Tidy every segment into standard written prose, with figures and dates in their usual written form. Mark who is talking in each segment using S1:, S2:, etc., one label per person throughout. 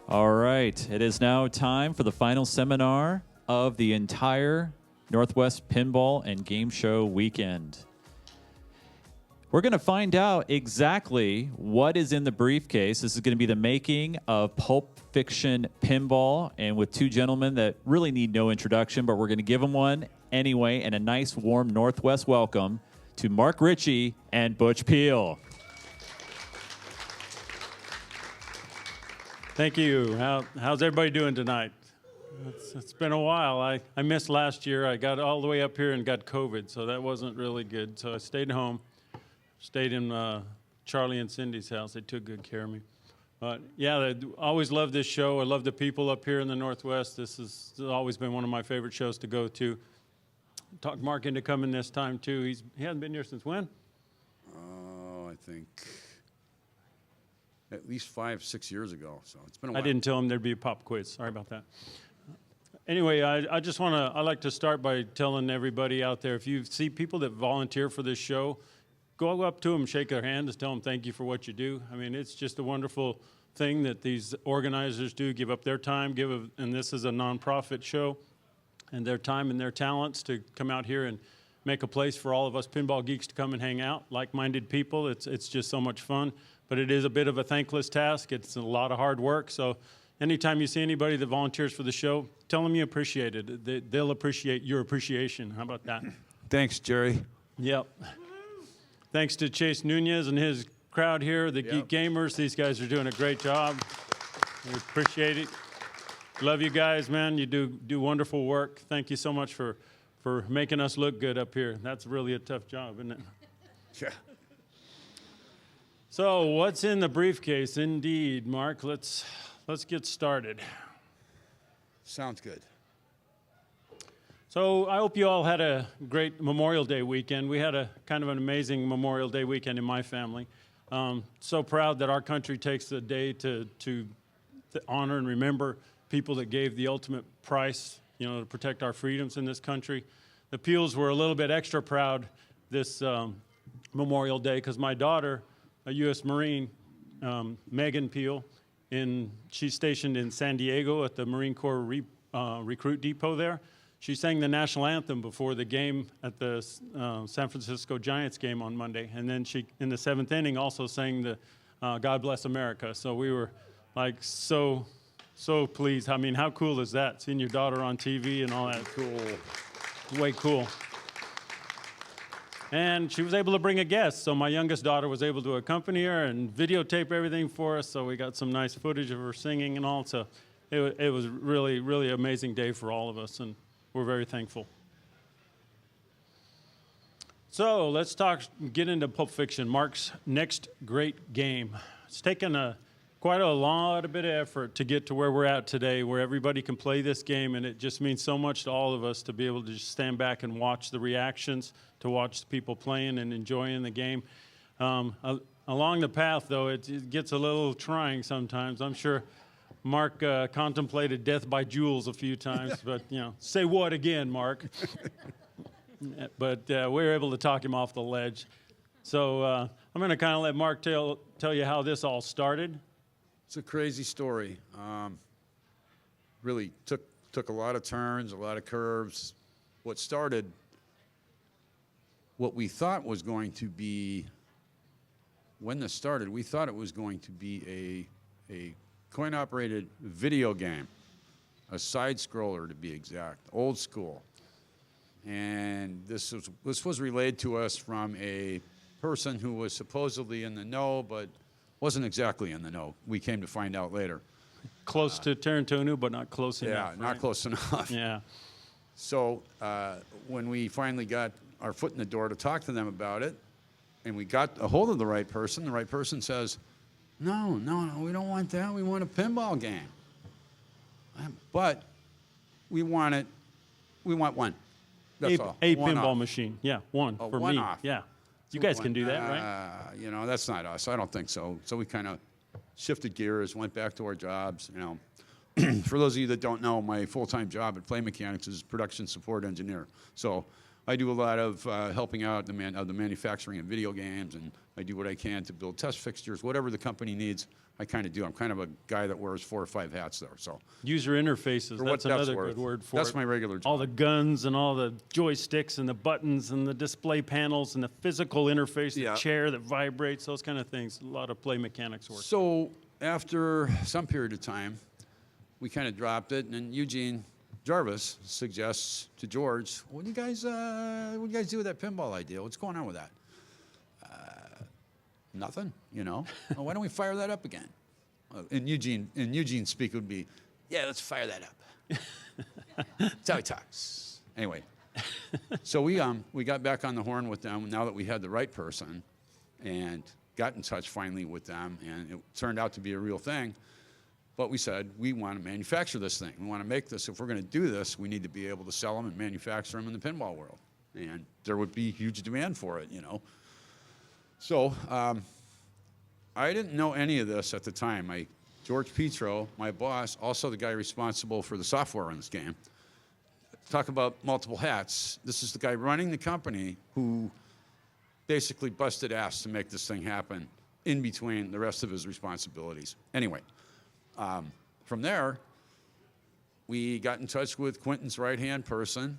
S1: All right, it is now time for the final seminar of the entire Northwest Pinball and Game Show weekend. We're going to find out exactly what is in the briefcase. This is going to be the making of Pulp Fiction Pinball, and with two gentlemen that really need no introduction, but we're going to give them one anyway, and a nice warm Northwest welcome to Mark Ritchie and Butch Peel.
S2: Thank you. How's everybody doing tonight? It's been a while. I missed last year. I got all the way up here and got COVID, so that wasn't really good. So I stayed home, stayed in Charlie and Cindy's house. They took good care of me. But yeah, I always loved this show. I love the people up here in the Northwest. This has always been one of my favorite shows to go to. Talked Mark into coming this time too. He hasn't been here since when?
S3: Oh, I think at least 5-6 years ago, so it's been a while.
S2: I didn't tell him there'd be a pop quiz. Sorry about that. Anyway, I like to start by telling everybody out there, if you see people that volunteer for this show, go up to them, shake their hand, and tell them thank you for what you do. I mean, it's just a wonderful thing that these organizers do, give up their time, and this is a nonprofit show, and their time and their talents to come out here and make a place for all of us pinball geeks to come and hang out, like-minded people. It's just so much fun. But it is a bit of a thankless task. It's a lot of hard work. So anytime you see anybody that volunteers for the show, tell them you appreciate it. They'll appreciate your appreciation. How about that?
S3: Thanks, Jerry.
S2: Yep. Thanks to Chase Nunez and his crowd here, the Geek Gamers. These guys are doing a great job. We appreciate it. Love you guys, man. You do wonderful work. Thank you so much for making us look good up here. That's really a tough job, isn't it?
S3: Yeah.
S2: So what's in the briefcase? Indeed, Mark. Let's get started.
S3: Sounds good.
S2: So I hope you all had a great Memorial Day weekend. We had a kind of an amazing Memorial Day weekend in my family. So proud that our country takes the day to honor and remember people that gave the ultimate price, to protect our freedoms in this country. The Peels were a little bit extra proud this Memorial Day because my daughter, a U.S. Marine, Megan Peel, she's stationed in San Diego at the Marine Corps Recruit Depot there. She sang the national anthem before the game at the San Francisco Giants game on Monday. And then she, in the seventh inning, also sang the God Bless America. So we were like so pleased. I mean, how cool is that? Seeing your daughter on TV and all that. Cool. Way cool. And she was able to bring a guest, so my youngest daughter was able to accompany her and videotape everything for us, so we got some nice footage of her singing and all. So it was really, really amazing day for all of us, and we're very thankful. So let's get into Pulp Fiction, Mark's next great game. It's taken quite a lot of bit of effort to get to where we're at today, where everybody can play this game, and it just means so much to all of us to be able to just stand back and watch the reactions, to watch the people playing and enjoying the game. Along the path, though, it gets a little trying sometimes. I'm sure Mark contemplated death by Jules a few times, but, say what again, Mark? But we were able to talk him off the ledge. So I'm going to kind of let Mark tell you how this all started.
S3: It's a crazy story. Really took a lot of turns, a lot of curves. What we thought was going to be, when this started, we thought it was going to be a coin-operated video game, a side-scroller to be exact, old school. And this was relayed to us from a person who was supposedly in the know, but wasn't exactly in the know. We came to find out later.
S2: Close to Tarantino, but not close enough.
S3: Yeah, not close enough.
S2: Yeah.
S3: So when we finally got our foot in the door to talk to them about it, and we got a hold of the right person says, no, we don't want that. We want a pinball game. But we want one. That's all.
S2: A
S3: one
S2: pinball
S3: off.
S2: machine. Yeah, one for
S3: one
S2: me.
S3: Off.
S2: Yeah. You guys can do that, right?
S3: That's not us. I don't think so. So we kind of shifted gears, went back to our jobs. For those of you that don't know, my full-time job at Play Mechanics is production support engineer. So I do a lot of helping out the manufacturing of video games, and I do what I can to build test fixtures, whatever the company needs. I kind of do. I'm kind of a guy that wears 4 or 5 hats there. So
S2: User interfaces, that's another good word for it.
S3: That's my regular job.
S2: All the guns and all the joysticks and the buttons and the display panels and the physical interface, the chair that vibrates, those kind of things. A lot of play mechanics work.
S3: So after some period of time, we kind of dropped it, and then Eugene Jarvis suggests to George, what do you guys do with that pinball idea? What's going on with that? Nothing, you know. Well, why don't we fire that up again? In Eugene speak would be, yeah, let's fire that up. That's how he talks. Anyway, so we got back on the horn with them now that we had the right person, and got in touch finally with them, and it turned out to be a real thing. But we said, we want to manufacture this thing. We want to make this. If we're going to do this, we need to be able to sell them and manufacture them in the pinball world. And there would be huge demand for it, you know. So I didn't know any of this at the time. George Petro, my boss, also the guy responsible for the software in this game. Talk about multiple hats. This is the guy running the company who basically busted ass to make this thing happen in between the rest of his responsibilities. Anyway, from there, we got in touch with Quentin's right-hand person,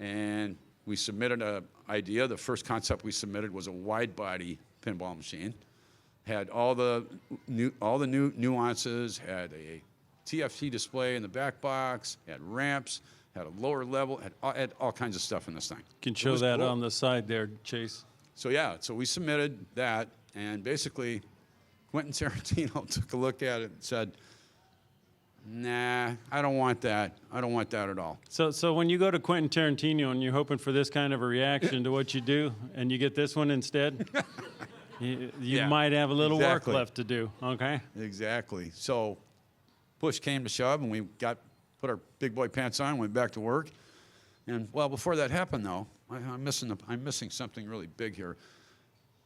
S3: and we submitted an idea. The first concept we submitted was a wide-body pinball machine. Had all the new nuances. Had a TFT display in the back box. Had ramps. Had a lower level. Had all kinds of stuff in this thing.
S2: You can show that cool on the side there, Chase.
S3: So yeah, so we submitted that, and basically, Quentin Tarantino took a look at it and said, nah, I don't want that. I don't want that at all.
S2: So when you go to Quentin Tarantino and you're hoping for this kind of a reaction to what you do, and you get this one instead, you might have a little work left to do, okay?
S3: Exactly. So push came to shove, and we put our big boy pants on, went back to work. And, well, before that happened, though, I'm missing something really big here.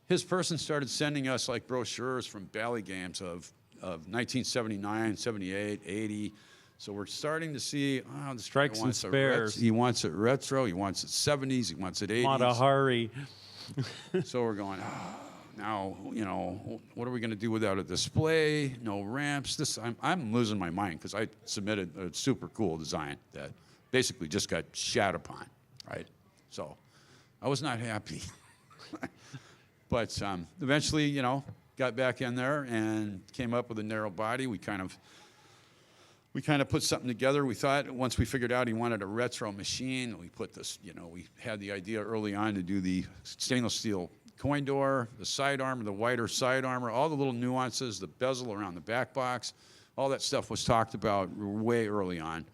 S3: His person started sending us like brochures from Bally Games of 1979, 78, 80. So we're starting to see, this
S2: strikes and spares.
S3: He wants it retro. He wants it 70s. He wants it 80s.
S2: Matahari.
S3: So we're going, now, you know, what are we going to do without a display? No ramps. I'm losing my mind because I submitted a super cool design that basically just got shat upon, right? So I was not happy. But eventually, you know, got back in there and came up with a narrow body. We kind of put something together. We thought once we figured out he wanted a retro machine, we put this, you know, we had the idea early on to do the stainless steel coin door, the side armor, the wider side armor, all the little nuances, the bezel around the back box, all that stuff was talked about way early on.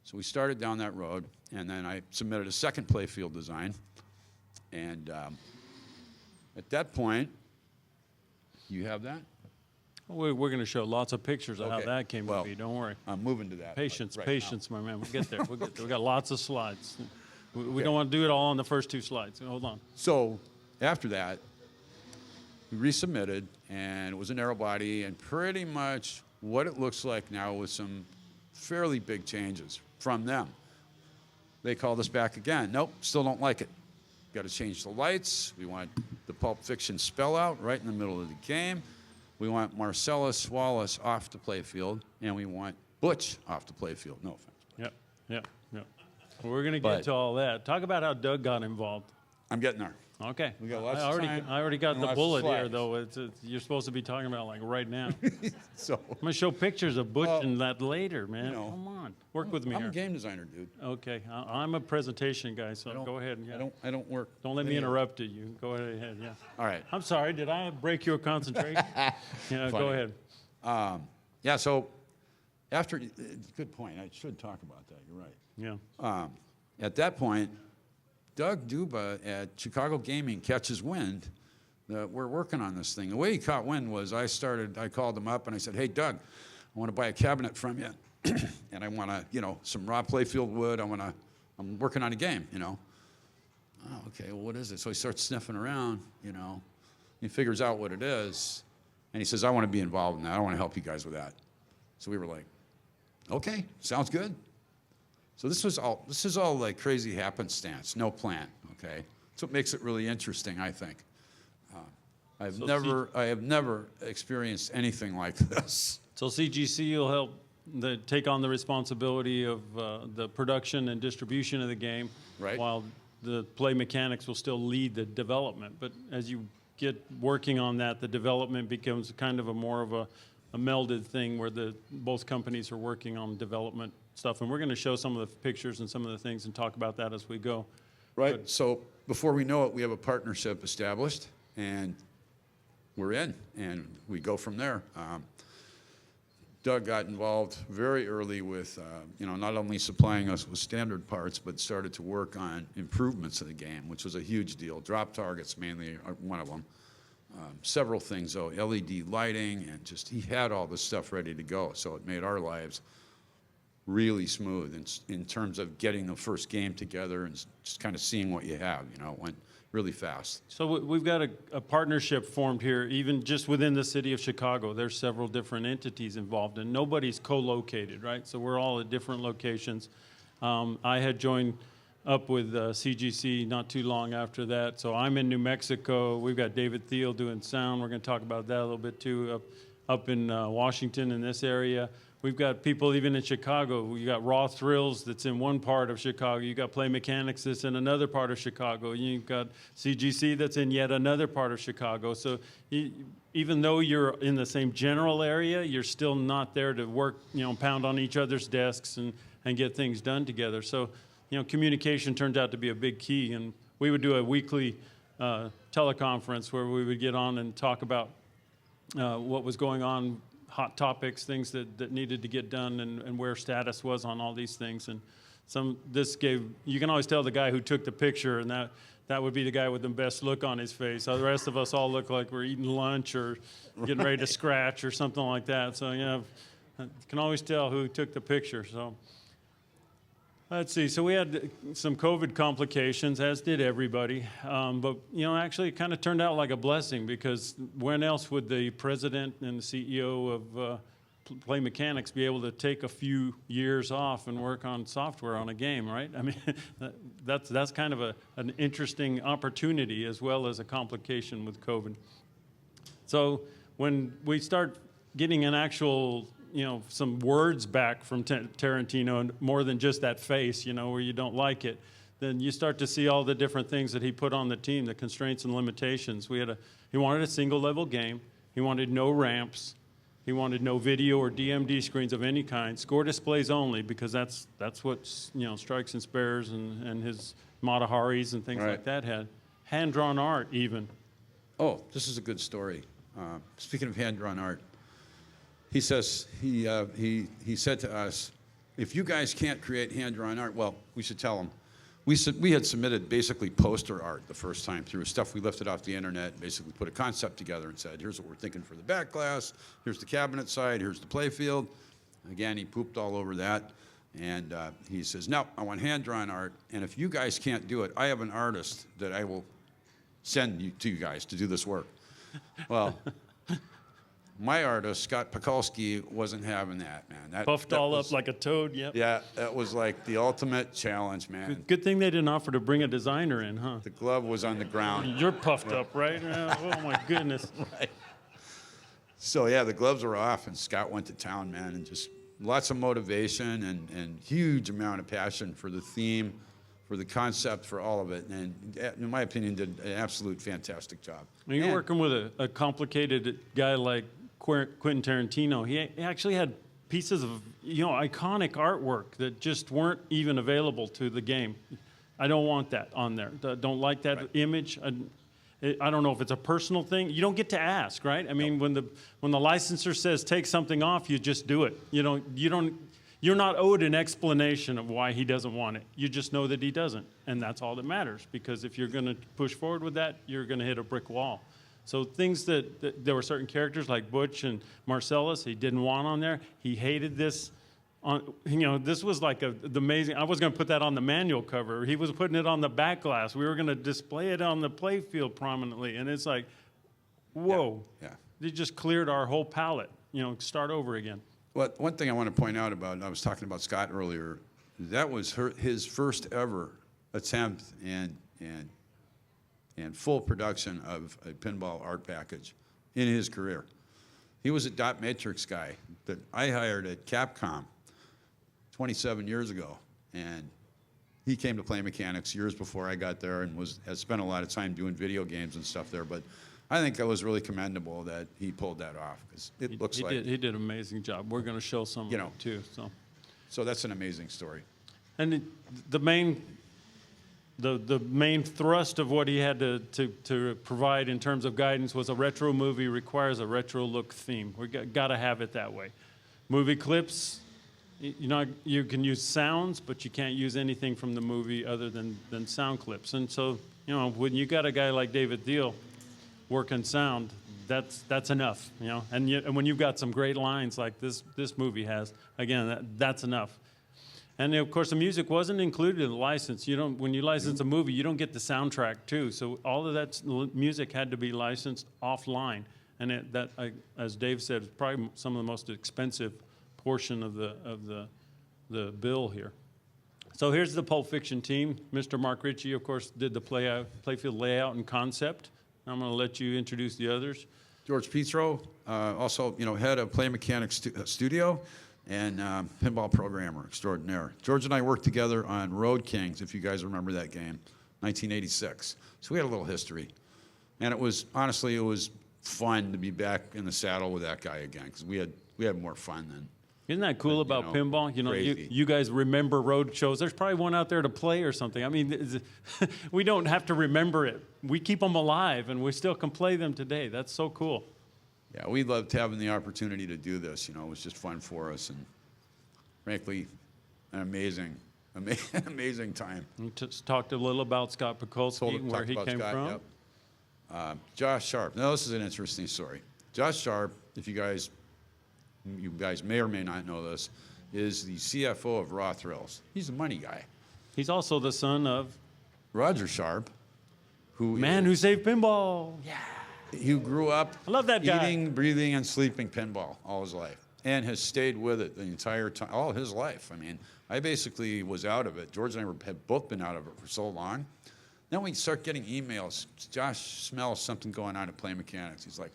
S3: So we started down that road, and then I submitted a second playfield design. And at that point, you have that?
S2: We're going to show lots of pictures of how that came to be. Don't worry.
S3: I'm moving to that.
S2: Patience,
S3: right
S2: patience,
S3: now.
S2: my man. We'll get there. We'll get there. We got lots of slides. We don't want to do it all on the first 2 slides. Hold on.
S3: So after that, we resubmitted, and it was a narrow body, and pretty much what it looks like now with some fairly big changes from them. They called us back again. Nope, still don't like it. Got to change the lights. We want the Pulp Fiction spell out right in the middle of the game. We want Marcellus Wallace off the playfield, and we want Butch off the playfield. No offense.
S2: Yep. Well, we're going to get to all that. Talk about how Doug got involved.
S3: I'm getting there.
S2: Okay.
S3: We got lots of time.
S2: I already got
S3: and
S2: the
S3: lots of
S2: bullet here,
S3: slides.
S2: though. You're supposed to be talking about like right now.
S3: So
S2: I'm going to show pictures of Butch and that later, man.
S3: you know,
S2: Come on. Work with me
S3: I'm
S2: here.
S3: a game designer, dude.
S2: Okay. I'm a presentation guy, so go ahead. Yeah.
S3: I don't work.
S2: Don't let me interrupt you. You go ahead. Yeah.
S3: All right.
S2: I'm sorry. Did I break your concentration? Yeah. Go ahead.
S3: Yeah. So after, good point. I should talk about that. You're right.
S2: Yeah.
S3: At that point, Doug Duba at Chicago Gaming catches wind that we're working on this thing. The way he caught wind was I called him up and I said, hey, Doug, I want to buy a cabinet from you. And I want to, you know, some raw playfield wood. I'm working on a game, you know. Oh, okay, well, what is it? So he starts sniffing around, you know. He figures out what it is. And he says, I want to be involved in that. I want to help you guys with that. So we were like, okay, sounds good. So this is all like crazy happenstance, no plan. Okay, that's what makes it really interesting, I think. I have never experienced anything like this.
S2: So CGC will help take on the responsibility of the production and distribution of the game,
S3: Right.
S2: while the play mechanics will still lead the development. But as you get working on that, the development becomes kind of more of a melded thing where both companies are working on development stuff. And we're going to show some of the pictures and some of the things and talk about that as we go.
S3: Right.
S2: But
S3: So before we know it, we have a partnership established, and we're in, and we go from there. Doug got involved very early with, not only supplying us with standard parts, but started to work on improvements of the game, which was a huge deal. Drop targets mainly are one of them. Several things though, LED lighting, and just he had all this stuff ready to go. So it made our lives really smooth in terms of getting the first game together and just kind of seeing what you have. It went really fast.
S2: So we've got a partnership formed here, even just within the city of Chicago. There's several different entities involved, and nobody's co-located, right? So we're all at different locations. I had joined up with CGC not too long after that. So I'm in New Mexico. We've got David Thiel doing sound. We're going to talk about that a little bit too, up in Washington in this area. We've got people even in Chicago. You got Raw Thrills that's in one part of Chicago. You got Play Mechanics that's in another part of Chicago. You've got CGC that's in yet another part of Chicago. So even though you're in the same general area, you're still not there to work, pound on each other's desks and get things done together. So, communication turned out to be a big key. And we would do a weekly teleconference where we would get on and talk about what was going on, hot topics, things that needed to get done, and where status was on all these things. And you can always tell the guy who took the picture, and that would be the guy with the best look on his face. So the rest of us all look like we're eating lunch or getting ready to scratch or something like that. So you can always tell who took the picture. So let's see. So we had some COVID complications, as did everybody. But, actually it kind of turned out like a blessing, because when else would the president and the CEO of Play Mechanics be able to take a few years off and work on software on a game, right? I mean, that's kind of an interesting opportunity as well as a complication with COVID. So when we start getting an actual some words back from Tarantino, and more than just that face, where you don't like it, then you start to see all the different things that he put on the team, the constraints and limitations. He wanted a single level game. He wanted no ramps. He wanted no video or DMD screens of any kind. Score displays only, because that's what Strikes and Spares and his Mata Haris and things like that had. Hand-drawn art even.
S3: Oh, this is a good story. Speaking of hand-drawn art, he says he said to us, if you guys can't create hand-drawn art, well, we should tell him. We had submitted basically poster art the first time through stuff we lifted off the internet, and basically put a concept together and said, here's what we're thinking for the back glass, here's the cabinet side, here's the play field. Again, he pooped all over that, and he says, no, I want hand-drawn art, and if you guys can't do it, I have an artist that I will send to you guys to do this work. Well, my artist, Scott Pekulski, wasn't having that, man. That
S2: Puffed all up like a toad, yep.
S3: Yeah, that was like the ultimate challenge, man.
S2: Good thing they didn't offer to bring a designer in, huh?
S3: The glove was on the ground.
S2: You're puffed up, right? Oh, my goodness.
S3: Right. So, yeah, the gloves were off, and Scott went to town, man, and just lots of motivation and huge amount of passion for the theme, for the concept, for all of it. And in my opinion, did an absolute fantastic job.
S2: When you're working with a complicated guy like Quentin Tarantino, he actually had pieces of iconic artwork that just weren't even available to the game. I don't want that on there. Don't like that image. I don't know if it's a personal thing. You don't get to ask, right? I mean, when the licensor says take something off, you just do it. You're not owed an explanation of why he doesn't want it. You just know that he doesn't, and that's all that matters. Because if you're going to push forward with that, you're going to hit a brick wall. So things that there were certain characters like Butch and Marcellus he didn't want on there. He hated this. This was like the amazing. I was going to put that on the manual cover. He was putting it on the back glass. We were going to display it on the play field prominently, and it's like, whoa!
S3: Yeah.
S2: They just cleared our whole palette. Start over again.
S3: Well, one thing I want to point out about, I was talking about Scott earlier. that was his first ever attempt and full production of a pinball art package in his career. He was a dot matrix guy that I hired at Capcom 27 years ago, and he came to Play Mechanics years before I got there and has spent a lot of time doing video games and stuff there. But I think that was really commendable that he pulled that off, because it looks like
S2: he did an amazing job. We're going to show some of it too.
S3: So that's an amazing story.
S2: And the main thrust of what he had to provide in terms of guidance was a retro movie requires a retro look theme. We got to have it that way. Movie clips, you can use sounds, but you can't use anything from the movie other than sound clips. And so, when you got a guy like David Thiel working sound, that's enough, And when you've got some great lines like this movie has, again, that's enough. And of course, the music wasn't included in the license. When you license a movie, you don't get the soundtrack too. So all of that music had to be licensed offline, and as Dave said, it's probably some of the most expensive portion of the bill here. So here's the Pulp Fiction team. Mr. Mark Ritchie, of course, did the playfield layout and concept. I'm going to let you introduce the others.
S3: George Petro, also head of Play Mechanics Studio, and pinball programmer extraordinaire. George and I worked together on Road Kings, if you guys remember that game, 1986. So we had a little history. And it was fun to be back in the saddle with that guy again, because we had more fun then.
S2: Isn't that cool about pinball? You guys remember road shows. There's probably one out there to play or something. I mean, we don't have to remember it. We keep them alive, and we still can play them today. That's so cool.
S3: Yeah, we loved having the opportunity to do this. It was just fun for us, and frankly, an amazing time.
S2: We just talked a little about Scott Pekulski and where he came from.
S3: Yep. Josh Sharp. Now, this is an interesting story. Josh Sharp, if you guys may or may not know this, is the CFO of Raw Thrills. He's a money guy.
S2: He's also the son of
S3: Roger Sharp, who
S2: saved pinball. Yeah.
S3: Who grew up
S2: I love that guy.
S3: Eating, breathing, and sleeping pinball all his life, and has stayed with it the entire time, all his life. I mean, I basically was out of it. George and I had both been out of it for so long. Then we start getting emails. Josh smells something going on at Play Mechanics. He's like,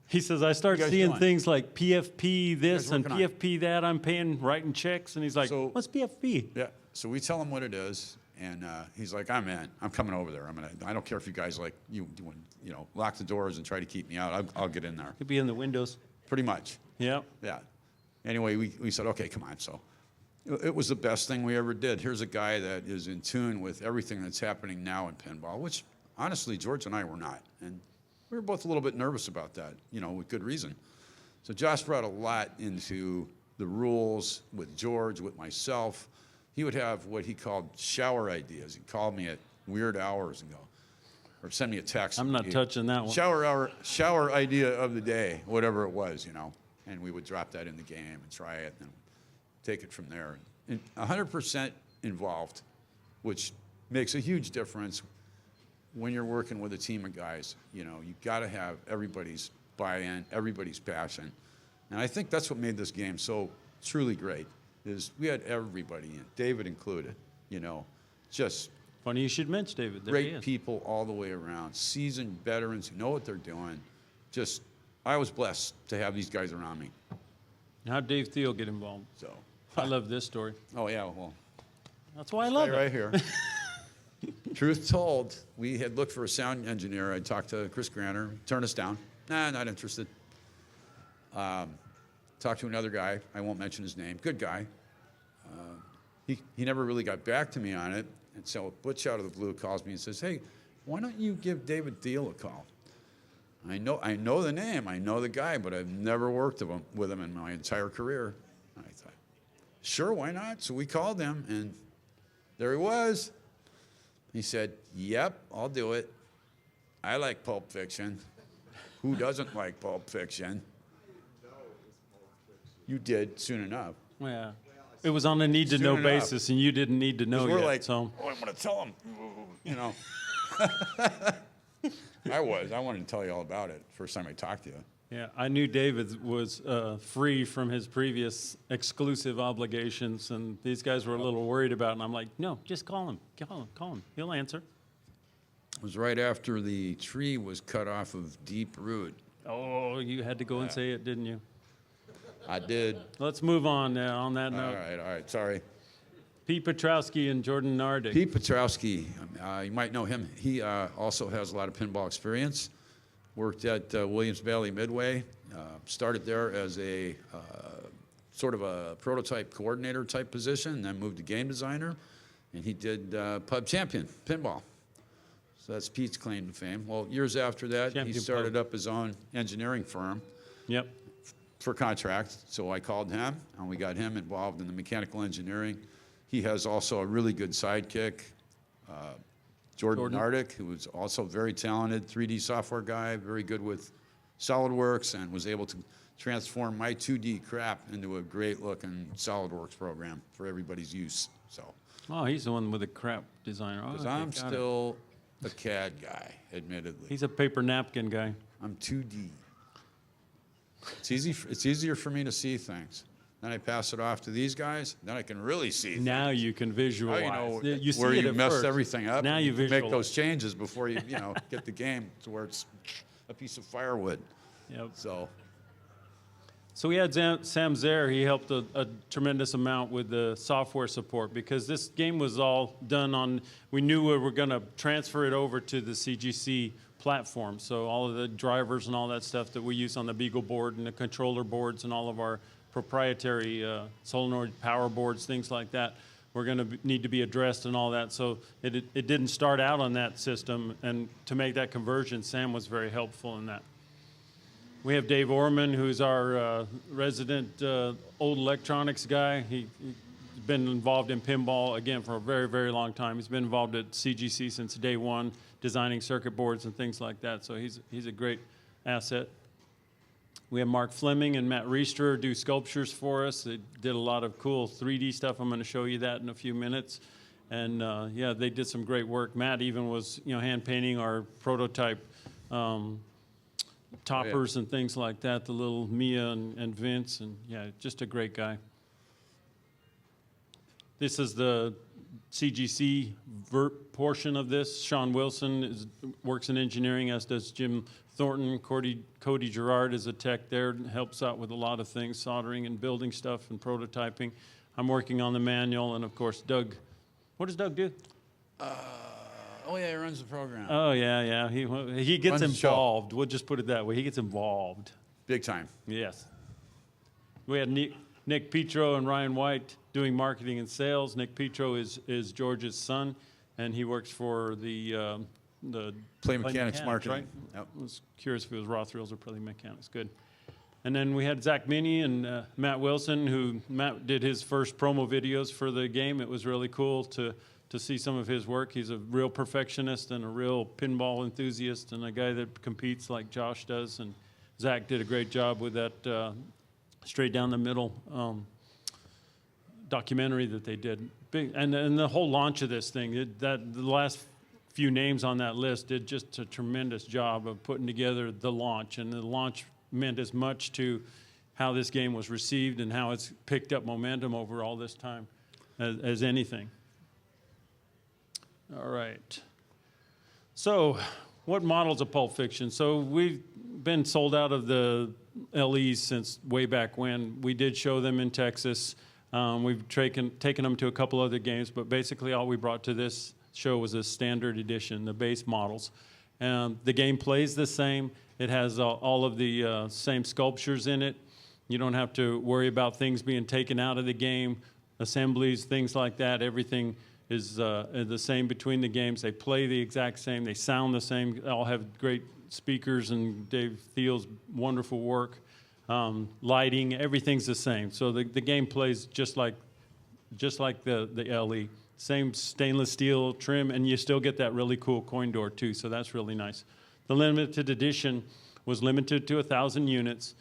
S2: he says, I start seeing
S3: doing?
S2: things like PFP this and PFP that. I'm writing checks. And he's like, what's PFP?
S3: Yeah. So we tell him what it is. And he's like, I'm in. I'm coming over there. I don't care if you guys lock the doors and try to keep me out. I'll get in there.
S2: Could be in the windows.
S3: Pretty much.
S2: Yeah.
S3: Yeah. Anyway, we said, okay, come on. So it was the best thing we ever did. Here's a guy that is in tune with everything that's happening now in pinball, which honestly, George and I were not. And we were both a little bit nervous about that, with good reason. So Josh brought a lot into the rules with George, with myself. He would have what he called shower ideas. He'd call me at weird hours and go, or send me a text.
S2: I'm not touching that one.
S3: Shower idea of the day, whatever it was, And we would drop that in the game and try it and take it from there. And 100% involved, which makes a huge difference when you're working with a team of guys. You got to have everybody's buy-in, everybody's passion. And I think that's what made this game so truly great. Is we had everybody in, David included, just
S2: funny you should mention David.
S3: Great people all the way around, seasoned veterans who know what they're doing. I was blessed to have these guys around me.
S2: How'd Dave Thiel get involved?
S3: So
S2: I love this story.
S3: Oh yeah, well,
S2: that's why I love it.
S3: Right here. Truth told, we had looked for a sound engineer. I talked to Chris Granter, turned us down. Nah, not interested. Talked to another guy. I won't mention his name. Good guy. He never really got back to me on it. And so Butch out of the blue calls me and says, hey, why don't you give David Thiel a call? I know the name. I know the guy, but I've never worked with him in my entire career. And I thought, sure, why not? So we called him, and there he was. He said, yep, I'll do it. I like Pulp Fiction. Who doesn't like Pulp Fiction? You did soon enough.
S2: Yeah. It was on a need-to-know basis, and you didn't need to know yet.
S3: So I want to tell him, I wanted to tell you all about it first time I talked to you.
S2: Yeah, I knew David was free from his previous exclusive obligations, and these guys were a little worried about it. And I'm like, no, just call him. Call him. He'll answer.
S3: It was right after the tree was cut off of Deep Root.
S2: Oh, you had to go and say it, didn't you?
S3: I did.
S2: Let's move on on that note.
S3: All right, sorry.
S2: Pete Petrowski and Jordan Nardick.
S3: Pete Petrowski, you might know him. He also has a lot of pinball experience. Worked at Williams Valley Midway. Started there as a sort of a prototype coordinator type position, and then moved to game designer. And he did Pub Champion Pinball. So that's Pete's claim to fame. Well, years after that, he started up his own engineering firm.
S2: Yep.
S3: For contract. So I called him, and we got him involved in the mechanical engineering. He has also a really good sidekick, Jordan Nardick, who was also very talented 3D software guy, very good with SolidWorks, and was able to transform my 2D crap into a great-looking SolidWorks program for everybody's use. So.
S2: Oh, he's the one with the crap designer.
S3: Because I'm still a CAD guy, admittedly.
S2: He's a paper napkin guy.
S3: I'm 2D. It's easy. It's easier for me to see things. Then I pass it off to these guys. Then I can really see.
S2: Now
S3: things.
S2: you can visualize.
S3: Now
S2: you see
S3: where
S2: it
S3: you
S2: at
S3: messed
S2: first.
S3: everything up.
S2: Now you
S3: make
S2: visualize.
S3: those changes before you get the game to where it's a piece of firewood.
S2: Yep. So we had Sam Zaire. He helped a tremendous amount with the software support because this game was all done on. We knew we were going to transfer it over to the CGC platform. So all of the drivers and all that stuff that we use on the Beagle board and the controller boards and all of our proprietary solenoid power boards, things like that, we're going to need to be addressed and all that. So it didn't start out on that system, and to make that conversion, Sam was very helpful in that. We have Dave Orman, who's our resident old electronics guy. He's been involved in pinball, again, for a very, very long time. He's been involved at CGC since day one, designing circuit boards and things like that. So he's a great asset. We have Mark Fleming and Matt Reister do sculptures for us. They did a lot of cool 3D stuff. I'm going to show you that in a few minutes. And yeah, they did some great work. Matt even was, hand painting our prototype toppers and things like that, the little Mia and Vince, and yeah, just a great guy. This is the CGC portion of this. Sean Wilson works in engineering, as does Jim Thornton. Cody Gerard is a tech there and helps out with a lot of things, soldering and building stuff and prototyping. I'm working on the manual, and of course, Doug. What does Doug do?
S3: Oh yeah, he runs the program.
S2: Oh yeah. He gets involved. We'll just put it that way. He gets involved.
S3: Big time.
S2: Yes. We had Nick Petro and Ryan White doing marketing and sales. Nick Petro is George's son, and he works for the
S3: Play Mechanics marketing.
S2: Right?
S3: Yep.
S2: I was curious if it was Raw Thrills or Play Mechanics. Good. And then we had Zach Minnie and Matt Wilson, Matt did his first promo videos for the game. It was really cool to see some of his work. He's a real perfectionist and a real pinball enthusiast and a guy that competes like Josh does. And Zach did a great job with that straight down the middle documentary that they did. And the whole launch of this thing, the last few names on that list did just a tremendous job of putting together the launch. And the launch meant as much to how this game was received and how it's picked up momentum over all this time as anything. All right. So what models of Pulp Fiction? So we've been sold out of the LEs since way back when. We did show them in Texas. We've taken them to a couple other games, but basically all we brought to this show was a standard edition, the base models. The game plays the same. It has all of the same sculptures in it. You don't have to worry about things being taken out of the game, assemblies, things like that. Everything is the same between the games. They play the exact same. They sound the same. They all have great speakers and Dave Thiel's wonderful work. Lighting, everything's the same. So the game plays just like the LE. Same stainless steel trim, and you still get that really cool coin door too, so that's really nice. The limited edition was limited to 1,000 units.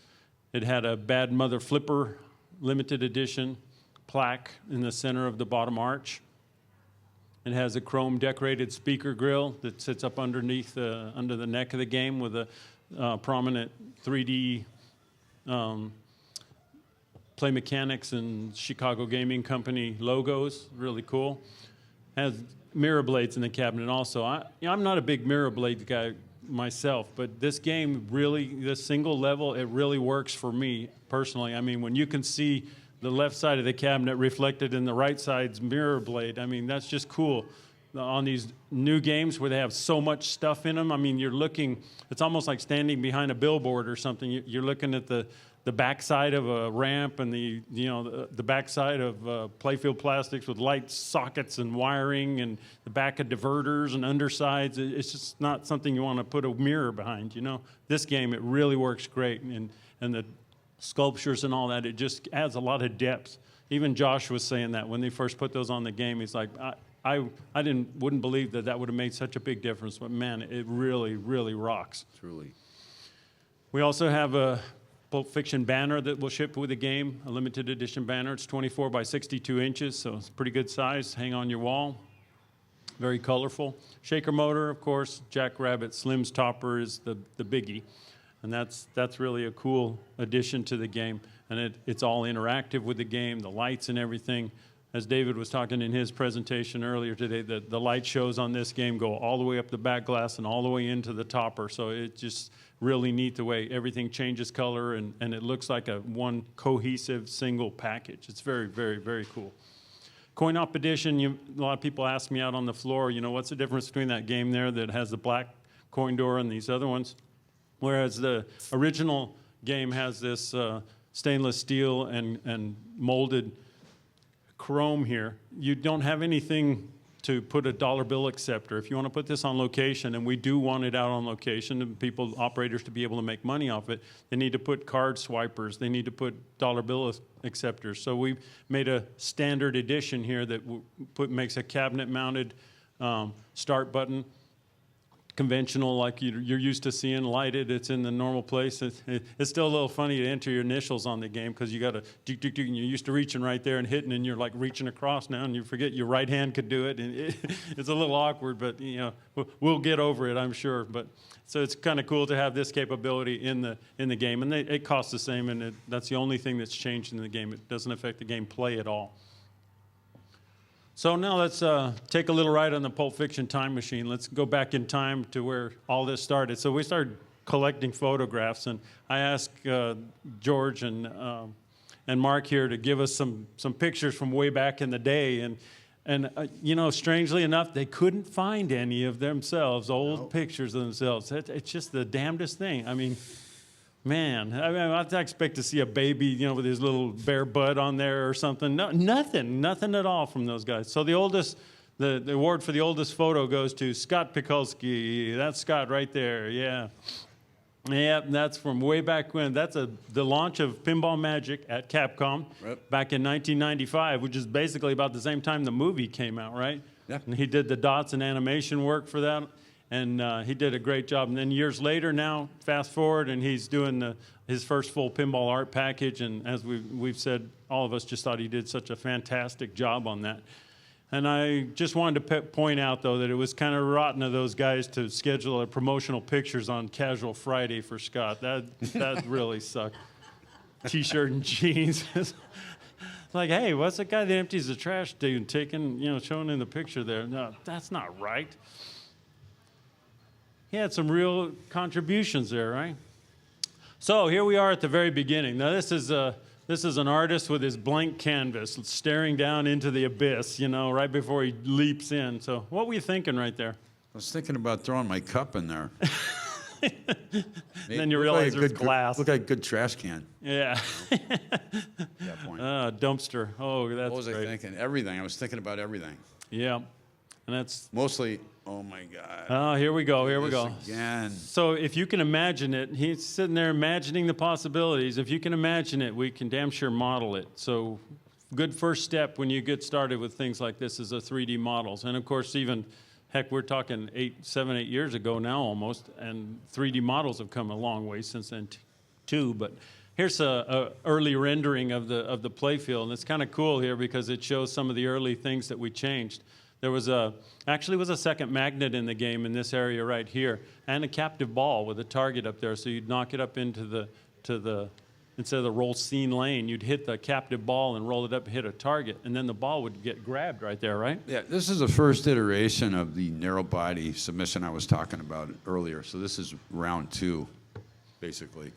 S2: It had a Bad Mother Flipper limited edition plaque in the center of the bottom arch. It has a chrome decorated speaker grill that sits up underneath under the neck of the game with a prominent 3D Play Mechanics and Chicago Gaming Company logos. Really cool. Has mirror blades in the cabinet also. I'm not a big mirror blade guy myself, but this game really, this single level, it really works for me personally. I mean, when you can see the left side of the cabinet reflected in the right side's mirror blade, I mean, that's just cool. On these new games where they have so much stuff in them, I mean, you're looking, it's almost like standing behind a billboard or something. You're looking at the backside of a ramp and the backside of playfield plastics with light sockets and wiring and the back of diverters and undersides. It's just not something you want to put a mirror behind, you know. This game, it really works great. And the sculptures and all that, it just adds a lot of depth. Even Josh was saying that when they first put those on the game. He's like, I wouldn't believe that would have made such a big difference, but man, it really, really rocks.
S3: Truly.
S2: We also have a Pulp Fiction banner that will ship with the game, a limited edition banner. It's 24 by 62 inches, so it's pretty good size. Hang on your wall. Very colorful. Shaker motor, of course. Jackrabbit Slim's topper is the biggie, and that's really a cool addition to the game. And it's all interactive with the game, the lights and everything. As David was talking in his presentation earlier today, the light shows on this game go all the way up the back glass and all the way into the topper. So it's just really neat the way everything changes color and it looks like one cohesive single package. It's very, very, very cool. Coin-op edition, a lot of people ask me out on the floor, you know, what's the difference between that game there that has the black coin door and these other ones? Whereas the original game has this stainless steel and molded chrome here. You don't have anything to put a dollar bill acceptor. If you want to put this on location, and we do want it out on location, and operators to be able to make money off it, they need to put card swipers. They need to put dollar bill acceptors. So we made a standard edition here that makes a cabinet-mounted start button, conventional like you're used to seeing, lighted. It's in the normal place. It's still a little funny to enter your initials on the game because you got to do, and you're used to reaching right there and hitting, and you're like reaching across now, and you forget your right hand could do it, and it's a little awkward, but you know we'll get over it, I'm sure. But so it's kind of cool to have this capability in the game, and it costs the same, and that's the only thing that's changed in the game. It doesn't affect the gameplay at all. So now let's take a little ride on the Pulp Fiction time machine. Let's go back in time to where all this started. So we started collecting photographs, and I asked George and Mark here to give us some pictures from way back in the day. And you know, strangely enough, they couldn't find any of themselves, old pictures of themselves. It's just the damnedest thing. I mean, man, I'd expect to see a baby, you know, with his little bare butt on there or something. No, nothing at all from those guys. So the award for the oldest photo goes to Scott Pikulski. That's Scott right there, yeah. Yeah, that's from way back when. That's the launch of Pinball Magic at Capcom back in 1995, which is basically about the same time the movie came out, right?
S3: Yeah.
S2: And he did the dots and animation work for that. And he did a great job. And then years later now, fast forward, and he's doing his first full pinball art package. And as we've said, all of us just thought he did such a fantastic job on that. And I just wanted to point out, though, that it was kind of rotten of those guys to schedule a promotional pictures on Casual Friday for Scott. That really sucked. T-shirt and jeans. Like, hey, what's the guy that empties the trash dude showing in the picture there? No, that's not right. He had some real contributions there, right? So here we are at the very beginning. Now this is an artist with his blank canvas, staring down into the abyss, you know, right before he leaps in. So what were you thinking right there?
S3: I was thinking about throwing my cup in there.
S2: Then you realize there's glass.
S3: Look like a good trash can.
S2: Yeah.
S3: At that point.
S2: Dumpster. Oh, that's great.
S3: What was I thinking? Everything. I was thinking about everything.
S2: Yeah. And that's
S3: mostly, oh my God.
S2: Oh, here we go. Here we go.
S3: Again.
S2: So if you can imagine it, he's sitting there imagining the possibilities. If you can imagine it, we can damn sure model it. So good first step when you get started with things like this is a 3D models. And of course, even, heck, we're talking 7, 8 years ago now almost, and 3D models have come a long way since then too. But here's a early rendering of the playfield, and it's kind of cool here because it shows some of the early things that we changed. There was actually was a second magnet in the game in this area right here, and a captive ball with a target up there. So you'd knock it up into the instead of the roll scene lane, you'd hit the captive ball and roll it up, hit a target, and then the ball would get grabbed right there, right?
S3: Yeah, this is the first iteration of the narrow body submission I was talking about earlier. So this is round 2, basically.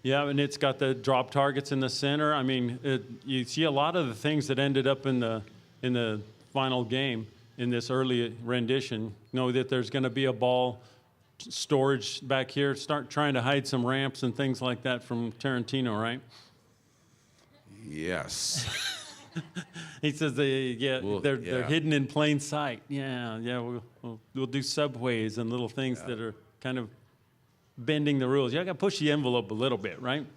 S2: Yeah, and it's got the drop targets in the center. I mean, you see a lot of the things that ended up in the final game in this early rendition. Know that there's going to be a ball storage back here. Start trying to hide some ramps and things like that from Tarantino, right?
S3: Yes.
S2: He says they're hidden in plain sight. Yeah. We'll do subways and little things that are kind of bending the rules. You got to push the envelope a little bit, right?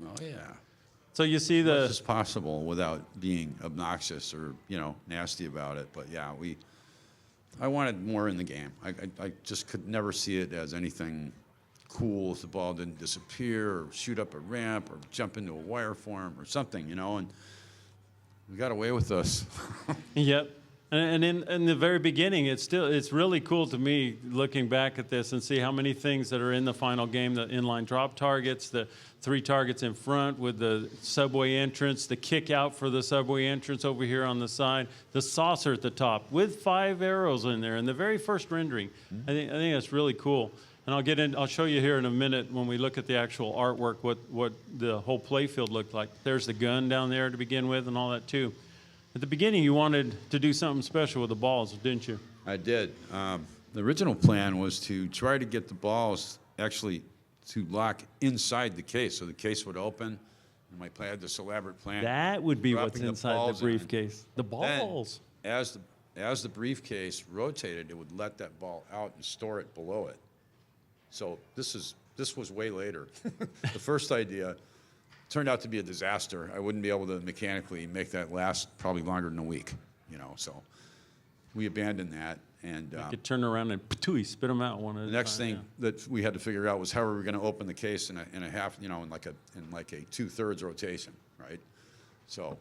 S3: Oh yeah.
S2: So you see
S3: As much as possible without being obnoxious or nasty about it. But yeah, I wanted more in the game. I just could never see it as anything cool if the ball didn't disappear or shoot up a ramp or jump into a wire form or something, and we got away with this.
S2: Yep. And in the very beginning, it's really cool to me looking back at this and see how many things that are in the final game, the inline drop targets, the 3 targets in front with the subway entrance, the kick out for the subway entrance over here on the side, the saucer at the top with 5 arrows in there in the very first rendering. I think that's really cool. And I'll show you here in a minute when we look at the actual artwork what the whole playfield looked like. There's the gun down there to begin with and all that too. At the beginning, you wanted to do something special with the balls, didn't you?
S3: I did. The original plan was to try to get the balls actually to lock inside the case, so the case would open. And I had this elaborate plan.
S2: That would be what's
S3: dropping
S2: inside the briefcase. The
S3: Then,
S2: balls.
S3: as the briefcase rotated, it would let that ball out and store it below it. So this was way later. The first idea turned out to be a disaster. I wouldn't be able to mechanically make that last probably longer than a week, so we abandoned that. And
S2: You could turn around and patooey, spit them out one at a time.
S3: the next thing that we had to figure out was how we were going to open the case in a half, in like a 2/3 rotation, right? So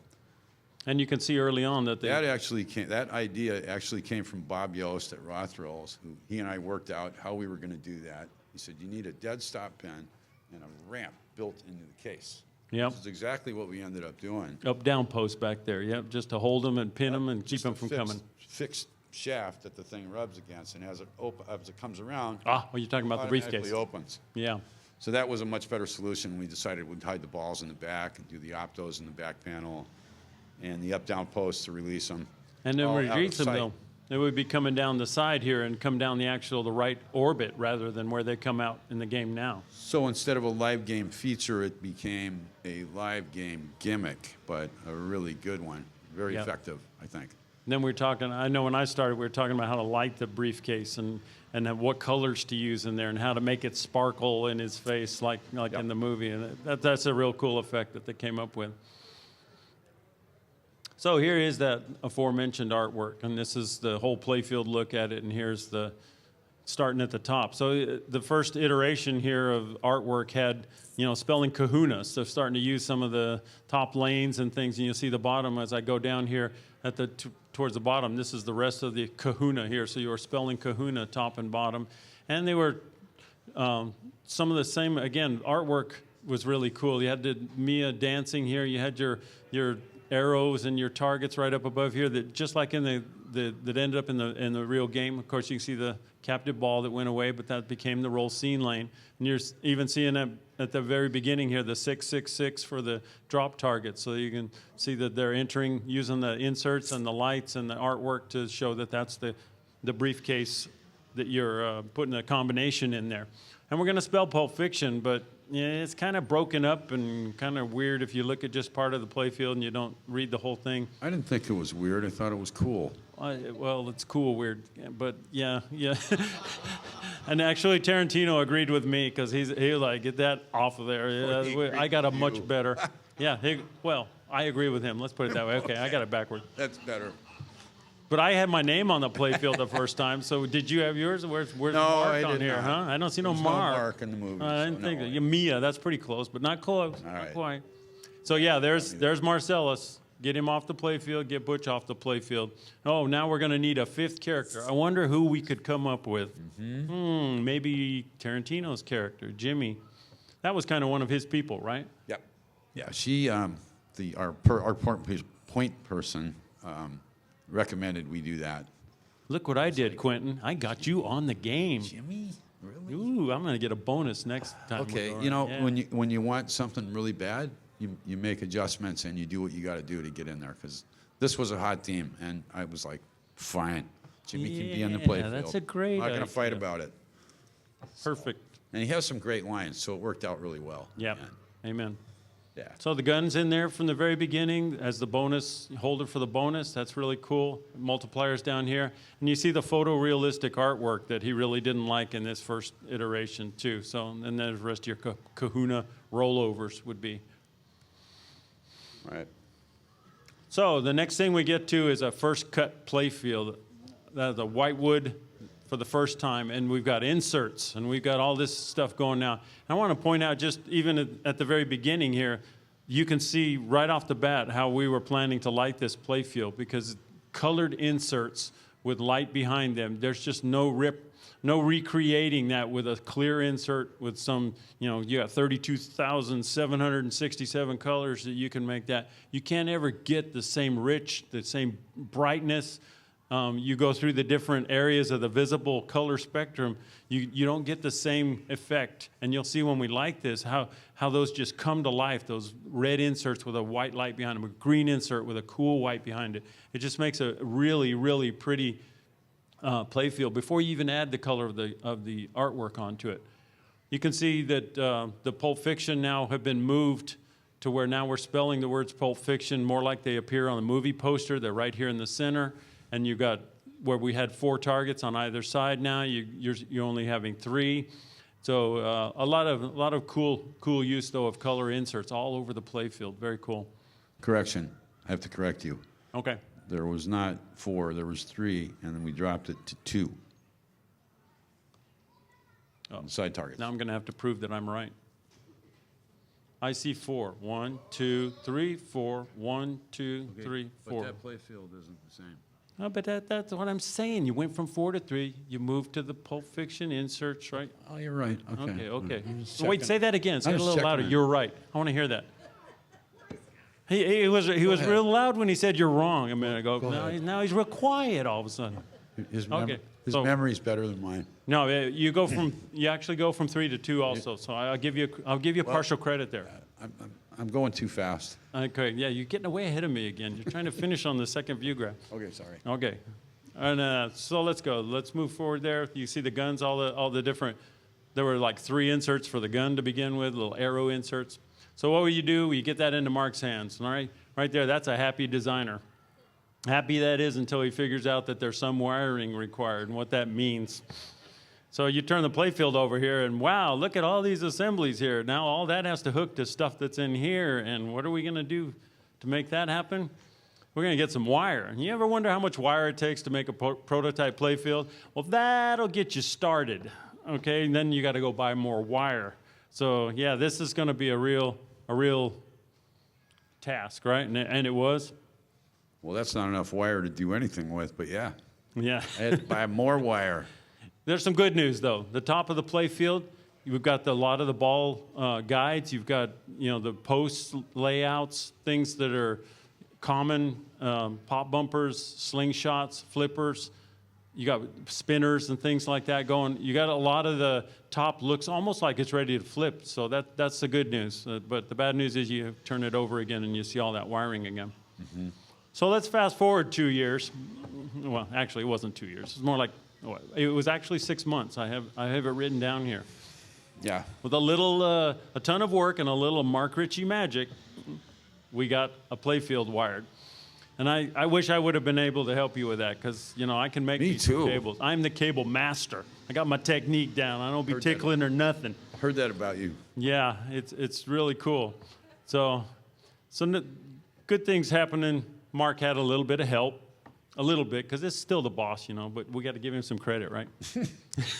S2: And you can see early on that
S3: that idea actually came from Bob Yost at Rothrolls, who he and I worked out how we were going to do that. He said, you need a dead stop pin and a ramp built into the case.
S2: Yep.
S3: This is exactly what we ended up doing.
S2: Up-down post back there, yep, just to hold them and pin them and keep them from coming.
S3: Fixed shaft that the thing rubs against, and as it comes around,
S2: You're talking about the briefcase.
S3: automatically opens.
S2: Yeah.
S3: So that was a much better solution. We decided we'd hide the balls in the back and do the optos in the back panel and the up-down posts to release them.
S2: And then
S3: all
S2: we
S3: out of
S2: release them,
S3: sight.
S2: though. They would be coming down the side here and come down the right orbit rather than where they come out in the game now.
S3: So instead of a live game feature, it became a live game gimmick, but a really good one. Very effective, I think.
S2: And then I know when I started, we were talking about how to light the briefcase and what colors to use in there and how to make it sparkle in his face like in the movie. And that's a real cool effect that they came up with. So here is that aforementioned artwork, and this is the whole playfield look at it, and here's the starting at the top. So the first iteration here of artwork had, spelling kahuna, so starting to use some of the top lanes and things, and you'll see the bottom as I go down here at towards the bottom. This is the rest of the kahuna here, so you were spelling kahuna top and bottom, and they were some of the same, again, artwork was really cool. You had the Mia dancing here, you had your arrows and your targets right up above here that just like in that ended up in the real game. Of course, you can see the captive ball that went away, but that became the roll scene lane. And you're even seeing that at the very beginning here, the 666 for the drop target. So you can see that they're entering using the inserts and the lights and the artwork to show that that's the briefcase that you're putting a combination in there. And we're going to spell Pulp Fiction, but it's kind of broken up and kind of weird if you look at just part of the playfield and you don't read the whole thing.
S3: I didn't think it was weird. I thought it was cool.
S2: Well, it's cool weird, but yeah. And actually, Tarantino agreed with me because he was like, get that off of there. I got a much better. Yeah, I agree with him. Let's put it that way. Okay, I got it backward.
S3: That's better.
S2: But I had my name on the playfield the first time. So did you have yours? Where's Mark on here? Huh? I don't see no
S3: There's
S2: Mark.
S3: No Mark in the movie.
S2: I didn't think. Mia, that's pretty close, but not close.
S3: All
S2: Not
S3: right.
S2: quite. So yeah, there's Marcellus Get him off the playfield, get Butch off the playfield. Oh, now we're going to need a fifth character. I wonder who we could come up with. Maybe Tarantino's character, Jimmy. That was kind of one of his people, right?
S3: Yep. Yeah, she, our point person recommended we do that.
S2: Look what I did, Quentin. I got you on the game.
S3: Jimmy? Really?
S2: Ooh, I'm going to get a bonus next time.
S3: Okay,
S2: we go
S3: you know,
S2: around. Yeah.
S3: when you want something really bad, you make adjustments and you do what you got to do to get in there. Because this was a hot team, and I was like, fine, Jimmy can be on the
S2: Yeah,
S3: playfield.
S2: that's a great
S3: I'm not going to fight
S2: idea.
S3: about it.
S2: Perfect.
S3: And he has some great lines, so it worked out really well.
S2: Yeah.
S3: And,
S2: Amen.
S3: yeah.
S2: So the gun's in there from the very beginning as the bonus holder for the bonus. That's really cool. Multipliers down here. And you see the photorealistic artwork that he really didn't like in this first iteration too. So, and then the rest of your kahuna rollovers would be.
S3: Right.
S2: So the next thing we get to is a first cut playfield. That's a whitewood for the first time, and we've got inserts, and we've got all this stuff going now. I want to point out, just even at the very beginning here, you can see right off the bat how we were planning to light this playfield, because colored inserts with light behind them, there's just no recreating that with a clear insert with some, you got 32,767 colors that you can make that. You can't ever get the same the same brightness. You go through the different areas of the visible color spectrum, you don't get the same effect. And you'll see when we light this how those just come to life, those red inserts with a white light behind them, a green insert with a cool white behind it. It just makes a really, really pretty playfield before you even add the color of the artwork onto it. You can see that the Pulp Fiction now have been moved to where now we're spelling the words Pulp Fiction more like they appear on the movie poster. They're right here in the center. And you've got where we had 4 targets on either side now, you're only having 3. So a lot of cool use, though, of color inserts all over the playfield. Very cool.
S3: Correction. I have to correct you.
S2: Okay.
S3: There was not 4, there was 3, and then we dropped it to 2. On side targets.
S2: Now I'm going to have to prove that I'm right. I see 4. 1, 2, 3, 4. 1, 2, 3, 4.
S3: But that playfield isn't the same.
S2: No, but that's what I'm saying. You went from 4 to 3. You moved to the Pulp Fiction inserts, right?
S3: Oh, you're right. Okay.
S2: Okay.
S3: I'm just
S2: Wait,
S3: checking.
S2: say that again. Say it a
S3: just
S2: little louder.
S3: checking.
S2: You're right. I want to hear that. He was
S3: ahead.
S2: real loud when he said you're wrong a minute ago.
S3: ahead.
S2: Now he's real quiet all of a sudden.
S3: His
S2: Okay,
S3: his
S2: so-
S3: memory's better than mine.
S2: No, you actually go from 3 to 2 also. So I'll give you partial credit there.
S3: I'm going too fast.
S2: Okay. Yeah, you're getting way ahead of me again. You're trying to finish on the second view graph.
S3: Okay, sorry.
S2: Okay. And so let's go. Let's move forward there. You see the guns, all the different. There were like 3 inserts for the gun to begin with, little arrow inserts. So what will you do? You get that into Mark's hands. All right, right there. That's a happy designer. Happy that is until he figures out that there's some wiring required and what that means. So you turn the playfield over here, and wow, look at all these assemblies here. Now all that has to hook to stuff that's in here. And what are we going to do to make that happen? We're going to get some wire. And you ever wonder how much wire it takes to make a prototype playfield? Well, that'll get you started, okay? And then you got to go buy more wire. So yeah, this is going to be a real task, right? And it was.
S3: Well, that's not enough wire to do anything with, but yeah.
S2: Yeah.
S3: I had to buy more wire.
S2: There's some good news, though. The top of the playfield, you've got a lot of the ball guides. You've got, the post layouts, things that are common, pop bumpers, slingshots, flippers. You got spinners and things like that going. You got a lot of the top looks almost like it's ready to flip. So that's the good news. But the bad news is you turn it over again and you see all that wiring again. Mm-hmm. So let's fast forward 2 years. Well, actually, it wasn't 2 years. It's more like, it was actually 6 months. I have it written down here.
S3: Yeah.
S2: With a ton of work and a little Mark Ritchie magic, we got a playfield wired. And I wish I would have been able to help you with that because, I can make these cables. I'm the cable master. I got my technique down. I don't be tickling or nothing.
S3: Heard that about you.
S2: Yeah, it's really cool. So good things happening. Mark had a little bit of help. A little bit, because it's still the boss, you know, but we got to give him some credit, right?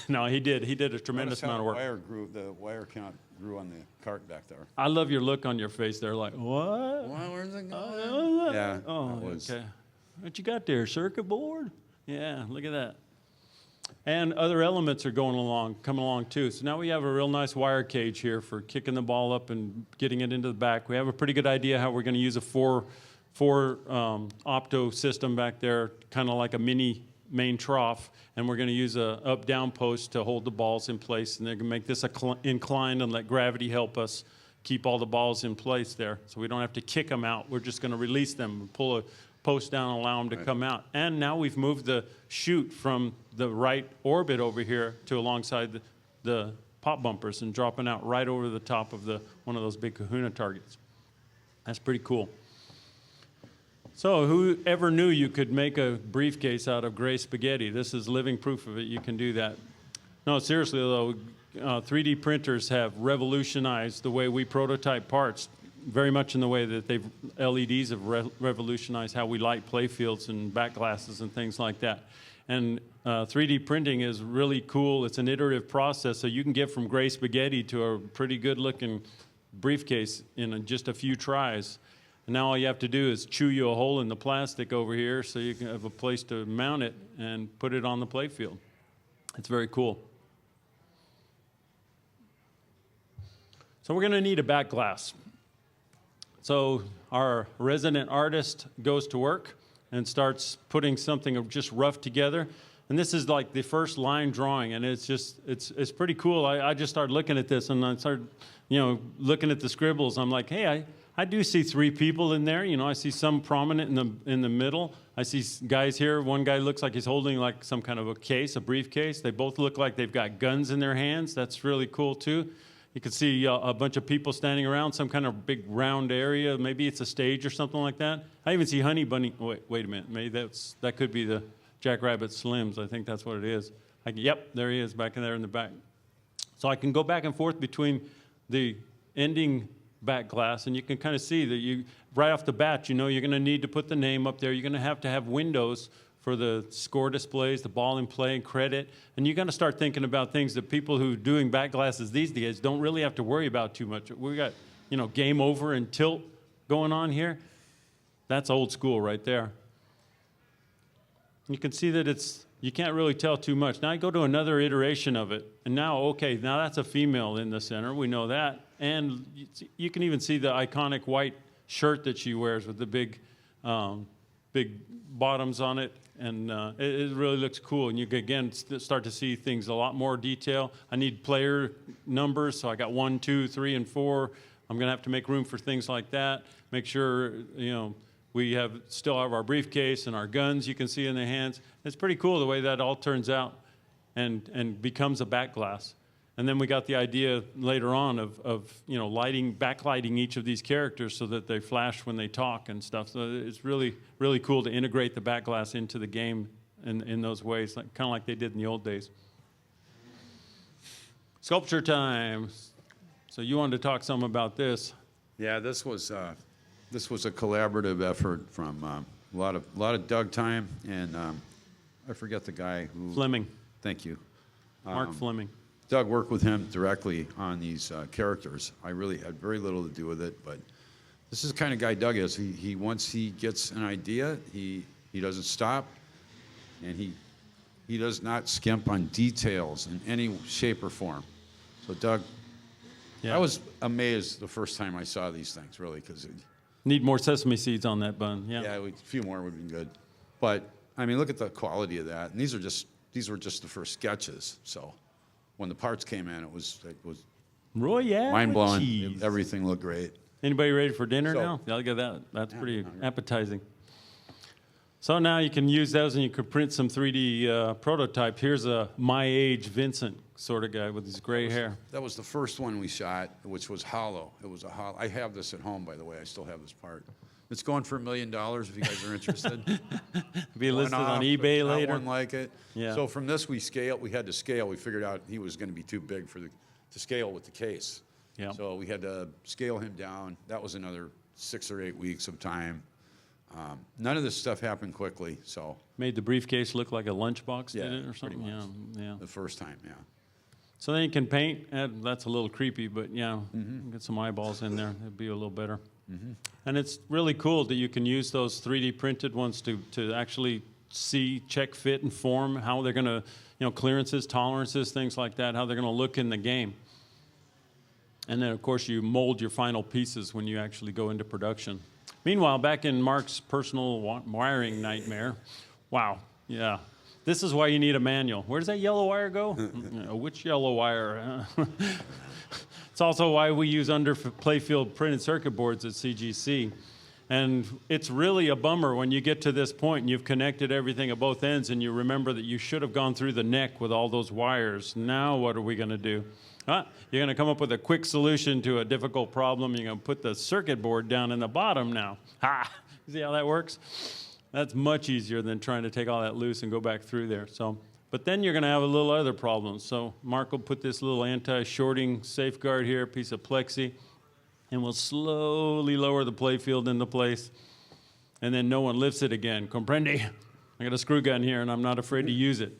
S2: No, he did a tremendous amount of work.
S3: The wire count grew on the cart back there.
S2: I love your look on your face there, like, what?
S3: Well, where's it going? Yeah.
S2: Oh,
S3: was,
S2: okay. What you got there, circuit board? Yeah, look at that. And other elements are coming along too. So now we have a real nice wire cage here for kicking the ball up and getting it into the back. We have a pretty good idea how we're going to use a four opto system back there, kind of like a mini main trough, and we're going to use a up-down post to hold the balls in place, and they're going to make this inclined and let gravity help us keep all the balls in place there, so we don't have to kick them out. We're just going to release them and pull a post down and allow them to come out. And now we've moved the chute from the right orbit over here to alongside the pop bumpers and dropping out right over the top of one of those big kahuna targets. That's pretty cool. So who ever knew you could make a briefcase out of gray spaghetti? This is living proof of it. You can do that. No, seriously, though, 3D printers have revolutionized the way we prototype parts, very much in the way that LEDs have revolutionized how we light play fields and back glasses and things like that. And 3D printing is really cool. It's an iterative process, so you can get from gray spaghetti to a pretty good-looking briefcase in just a few tries. And now all you have to do is chew you a hole in the plastic over here so you can have a place to mount it and put it on the play field. It's very cool. So we're going to need a back glass. So our resident artist goes to work and starts putting something just rough together. And this is like the first line drawing, and it's pretty cool. I just started looking at this, and I started, looking at the scribbles. I'm like, hey, I do see three people in there. I see some prominent in the middle. I see guys here. One guy looks like he's holding like some kind of a briefcase. They both look like they've got guns in their hands. That's really cool too. You can see a bunch of people standing around some kind of big round area. Maybe it's a stage or something like that. I even see Honey Bunny. Wait a minute. Maybe that could be the Jackrabbit Slims. I think that's what it is. Yep, there he is back in there in the back. So I can go back and forth between the ending back glass, and you can kind of see that right off the bat, you're going to need to put the name up there. You're going to have windows for the score displays, the ball in play, and credit. And you're going to start thinking about things that people who are doing back glasses these days don't really have to worry about too much. We got, game over and tilt going on here. That's old school right there. You can see that you can't really tell too much. Now I go to another iteration of it, and now that's a female in the center. We know that. And you can even see the iconic white shirt that she wears with the big bottoms on it. And it really looks cool. And you can, again, start to see things a lot more detail. I need player numbers, so I got 1, 2, 3, and 4. I'm going to have to make room for things like that. Make sure, we still have our briefcase and our guns you can see in the hands. It's pretty cool the way that all turns out and becomes a back glass. And then we got the idea later on of backlighting each of these characters so that they flash when they talk and stuff. So it's really, really cool to integrate the back glass into the game in those ways, kind of like they did in the old days. Sculpture time. So you wanted to talk some about this.
S3: Yeah, this was a collaborative effort from a lot of Doug time, and I forget the guy who...
S2: Fleming.
S3: Thank you.
S2: Mark Fleming.
S3: Doug worked with him directly on these characters. I really had very little to do with it, but this is the kind of guy Doug is. He once he gets an idea, he doesn't stop, and he does not skimp on details in any shape or form. So Doug, I was amazed the first time I saw these things, really, because
S2: need more sesame seeds on that bun. Yeah,
S3: a few more would have been good. But I mean, look at the quality of that. And these were just the first sketches. So when the parts came in, it was
S2: Royale
S3: mind-blowing.
S2: cheese.
S3: Everything looked great.
S2: Anybody ready for dinner now? Yeah, look at that. That's pretty appetizing. So now you can use those and you can print some 3D prototype. Here's a my age Vincent sort of guy with his gray hair.
S3: That was the first one we shot, which was hollow. It was a hollow. I have this at home, by the way. I still have this part. It's going for $1 million if you guys are interested.
S2: Be listed on eBay later.
S3: One like it.
S2: Yeah.
S3: So from this, we had to scale. We figured out he was going to be too big to scale with the case.
S2: Yeah.
S3: So we had to scale him down. That was another 6 or 8 weeks of time. None of this stuff happened quickly, so
S2: Made the briefcase look like a lunchbox,
S3: Yeah,
S2: did it, or
S3: pretty
S2: something?
S3: much.
S2: Yeah.
S3: the first time, yeah.
S2: So then you can paint. That's a little creepy, but yeah, get some eyeballs in there. It'd be a little better. And it's really cool that you can use those 3D printed ones to actually see, check fit and form, how they're going to, clearances, tolerances, things like that, how they're going to look in the game. And then, of course, you mold your final pieces when you actually go into production. Meanwhile, back in Mark's personal wiring nightmare, wow, yeah. This is why you need a manual. Where does that yellow wire go? Which yellow wire? It's also why we use under playfield printed circuit boards at CGC. And it's really a bummer when you get to this point and you've connected everything at both ends and you remember that you should have gone through the neck with all those wires. Now what are we going to do? You're going to come up with a quick solution to a difficult problem. You're going to put the circuit board down in the bottom now. Ha! See how that works? That's much easier than trying to take all that loose and go back through there. But then you're going to have a little other problem. So Mark will put this little anti-shorting safeguard here, piece of plexi, and we'll slowly lower the playfield into place. And then no one lifts it again. Comprende? I got a screw gun here, and I'm not afraid to use it.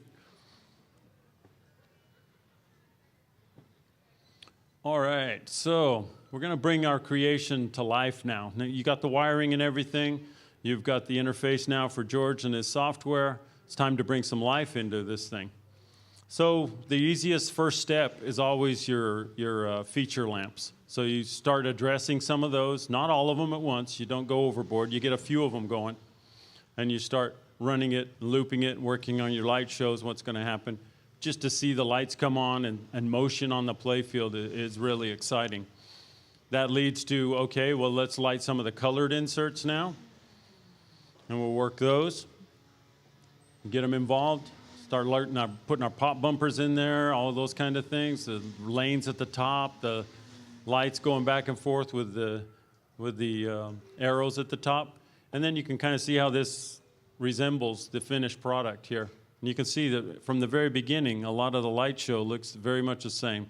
S2: All right, so we're going to bring our creation to life now. Now, you got the wiring and everything. You've got the interface now for George and his software. It's time to bring some life into this thing. So the easiest first step is always your feature lamps. So you start addressing some of those, not all of them at once. You don't go overboard. You get a few of them going, and you start running it, looping it, working on your light shows, what's going to happen. Just to see the lights come on and motion on the playfield is really exciting. That leads to, okay, well, let's light some of the colored inserts now. And we'll work those, get them involved, start putting our pop bumpers in there, all of those kind of things, the lanes at the top, the lights going back and forth with the arrows at the top. And then you can kind of see how this resembles the finished product here. And you can see that from the very beginning, a lot of the light show looks very much the same.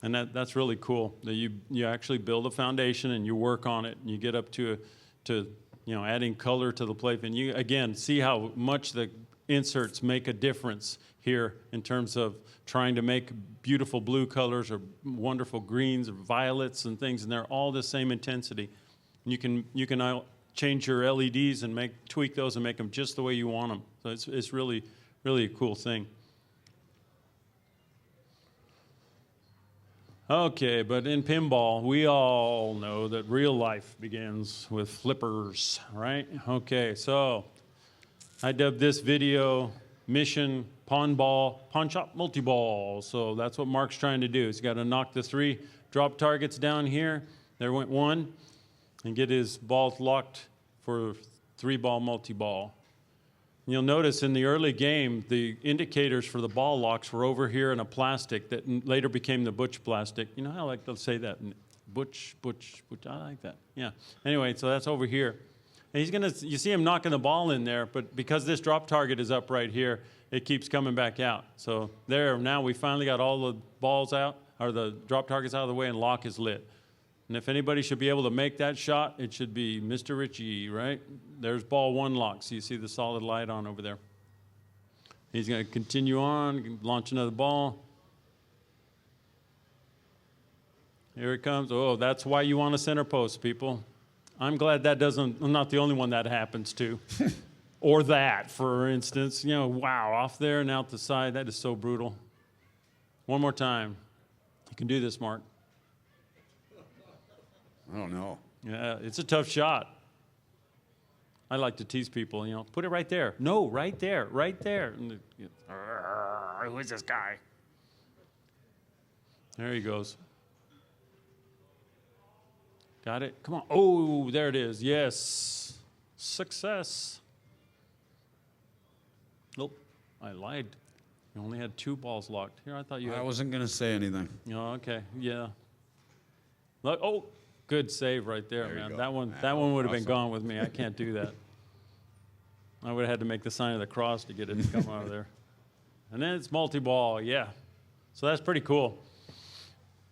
S2: And that's really cool, that you actually build a foundation and you work on it and you get up to adding color to the plate. And you, again, see how much the inserts make a difference here in terms of trying to make beautiful blue colors or wonderful greens or violets and things, and they're all the same intensity. And you can change your LEDs and tweak those and make them just the way you want them. So it's really, really a cool thing. Okay, but in pinball, we all know that real life begins with flippers, right? Okay, so I dubbed this video Mission Pawn Shop Multi-Ball. So that's what Mark's trying to do. He's got to knock the 3 drop targets down here. There went 1. And get his balls locked for 3-ball multi-ball. You'll notice in the early game, the indicators for the ball locks were over here in a plastic that later became the Butch plastic. You know how I like to say that? Butch, I like that. Yeah. Anyway, so that's over here. And you see him knocking the ball in there, but because this drop target is up right here, it keeps coming back out. So there, now we finally got all the balls out, or the drop targets out of the way, and lock is lit. And if anybody should be able to make that shot, it should be Mr. Ritchie, right? There's ball 1 lock, so you see the solid light on over there. He's going to continue on, launch another ball. Here it comes. Oh, that's why you want a center post, people. I'm glad I'm not the only one that happens to. Or that, for instance. Wow, off there and out the side. That is so brutal. One more time. You can do this, Mark.
S3: I don't know.
S2: Yeah, it's a tough shot. I like to tease people, put it right there. No, right there, right there. And who is this guy? There he goes. Got it? Come on. Oh, there it is. Yes. Success. Nope, I lied. You only had 2 balls locked. Here, I thought you had...
S3: I wasn't going to say anything.
S2: Oh, okay, yeah. Look, oh. Good save right there, man. That one would have been gone with me. I can't do that. I would have had to make the sign of the cross to get it to come out of there. And then it's multi-ball, yeah. So that's pretty cool.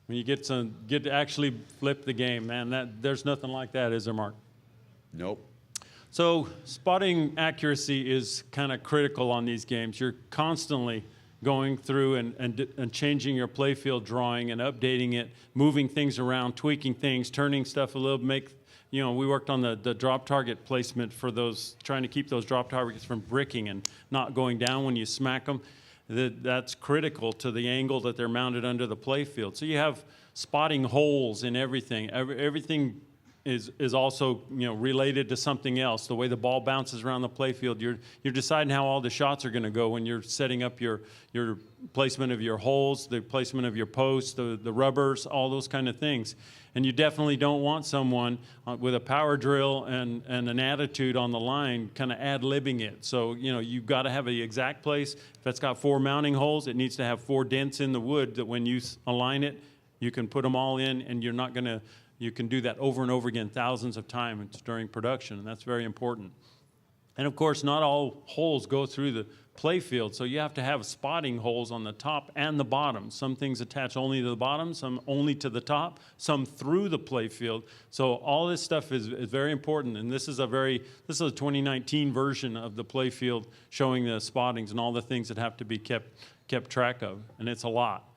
S2: When you get to actually flip the game, man, there's nothing like that, is there, Mark?
S3: Nope.
S2: So spotting accuracy is kind of critical on these games. You're constantly going through and changing your playfield drawing and updating it, moving things around, tweaking things, turning stuff a little, we worked on the drop target placement for those, trying to keep those drop targets from bricking and not going down when you smack them. That's critical to the angle that they're mounted under the playfield. So you have spotting holes in everything. Everything is also related to something else. The way the ball bounces around the playfield, you're deciding how all the shots are going to go when you're setting up your placement of your holes, the placement of your posts, the rubbers, all those kind of things. And you definitely don't want someone with a power drill and an attitude on the line kind of ad-libbing it. So you've got to have the exact place. If it's got 4 mounting holes, it needs to have 4 dents in the wood that when you align it, you can put them all in, and you're not going to. You can do that over and over again thousands of times during production, and that's very important. And of course, not all holes go through the playfield, so you have to have spotting holes on the top and the bottom. Some things attach only to the bottom, some only to the top, some through the playfield. So all this stuff is very important, and this is a 2019 version of the playfield showing the spottings and all the things that have to be kept track of, and it's a lot.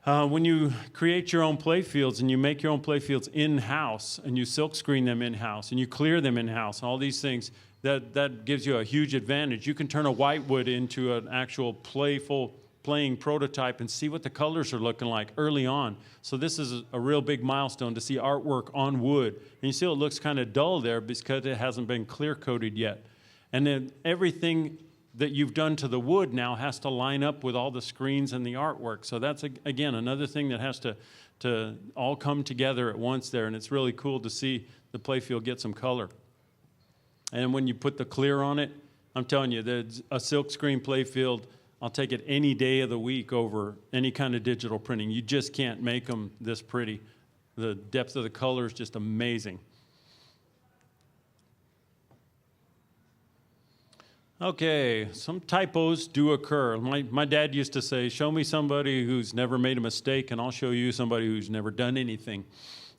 S2: When you create your own playfields and you make your own playfields in-house and you silkscreen them in-house and you clear them in-house, all these things, that gives you a huge advantage. You can turn a whitewood into an actual playing prototype and see what the colors are looking like early on. So this is a real big milestone to see artwork on wood. And you see it looks kind of dull there because it hasn't been clear-coated yet. And then everything that you've done to the wood now has to line up with all the screens and the artwork. So that's, again, another thing that has to all come together at once there, and it's really cool to see the playfield get some color. And when you put the clear on it, I'm telling you, there's a silkscreen playfield, I'll take it any day of the week over any kind of digital printing. You just can't make them this pretty. The depth of the color is just amazing. Okay, some typos do occur. My dad used to say, show me somebody who's never made a mistake, and I'll show you somebody who's never done anything.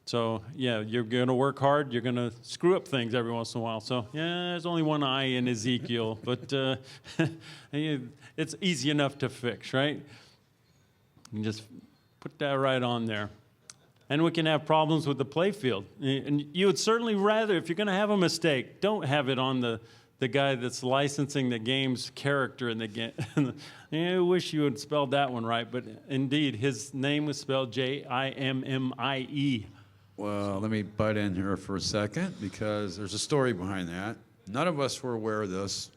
S2: So, yeah, you're going to work hard. You're going to screw up things every once in a while. So, yeah, there's only one eye in Ezekiel, but it's easy enough to fix, right? You can just put that right on there. And we can have problems with the playfield. And you would certainly rather, if you're going to have a mistake, don't have it on the guy that's licensing the game's character in the game. I wish you had spelled that one right, but indeed, his name was spelled Jimmie.
S3: Well, let me butt in here for a second because there's a story behind that. None of us were aware of this.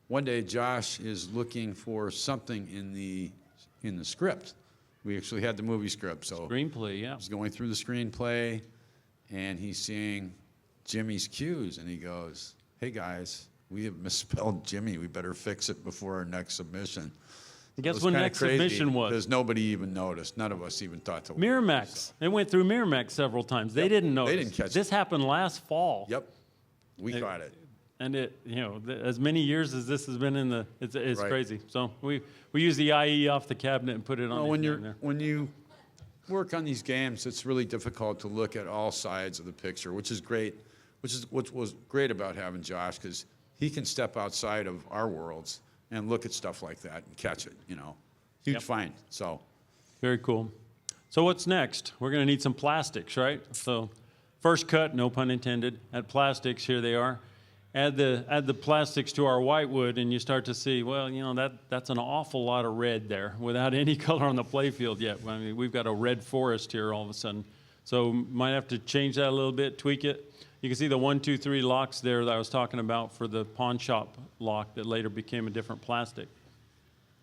S3: One day, Josh is looking for something in the script. We actually had the movie script, so
S2: screenplay, yeah.
S3: He's going through the screenplay, and he's seeing Jimmy's cues, and he goes, "Hey guys, we have misspelled Jimmy. We better fix it before our next submission."
S2: Guess when next submission was?
S3: Because nobody even noticed. None of us even thought to.
S2: Miramax. It went through Miramax several times. They didn't notice.
S3: They didn't catch it.
S2: This happened last fall.
S3: Yep, we caught it.
S2: And as many years as this has been in the, it's
S3: Right.
S2: crazy. So we use the IE off the cabinet and put it on.
S3: When you work on these games, it's really difficult to look at all sides of the picture, which is great. What was great about having Josh, because he can step outside of our worlds and look at stuff like that and catch it. Huge
S2: Yep.
S3: find. So
S2: Very cool. So what's next? We're going to need some plastics, right? So first cut, no pun intended, at plastics. Here they are. Add the plastics to our whitewood, and you start to see, well, that's an awful lot of red there without any color on the playfield yet. I mean, we've got a red forest here all of a sudden. So might have to change that a little bit, tweak it. You can see the 1, 2, 3 locks there that I was talking about for the pawn shop lock that later became a different plastic.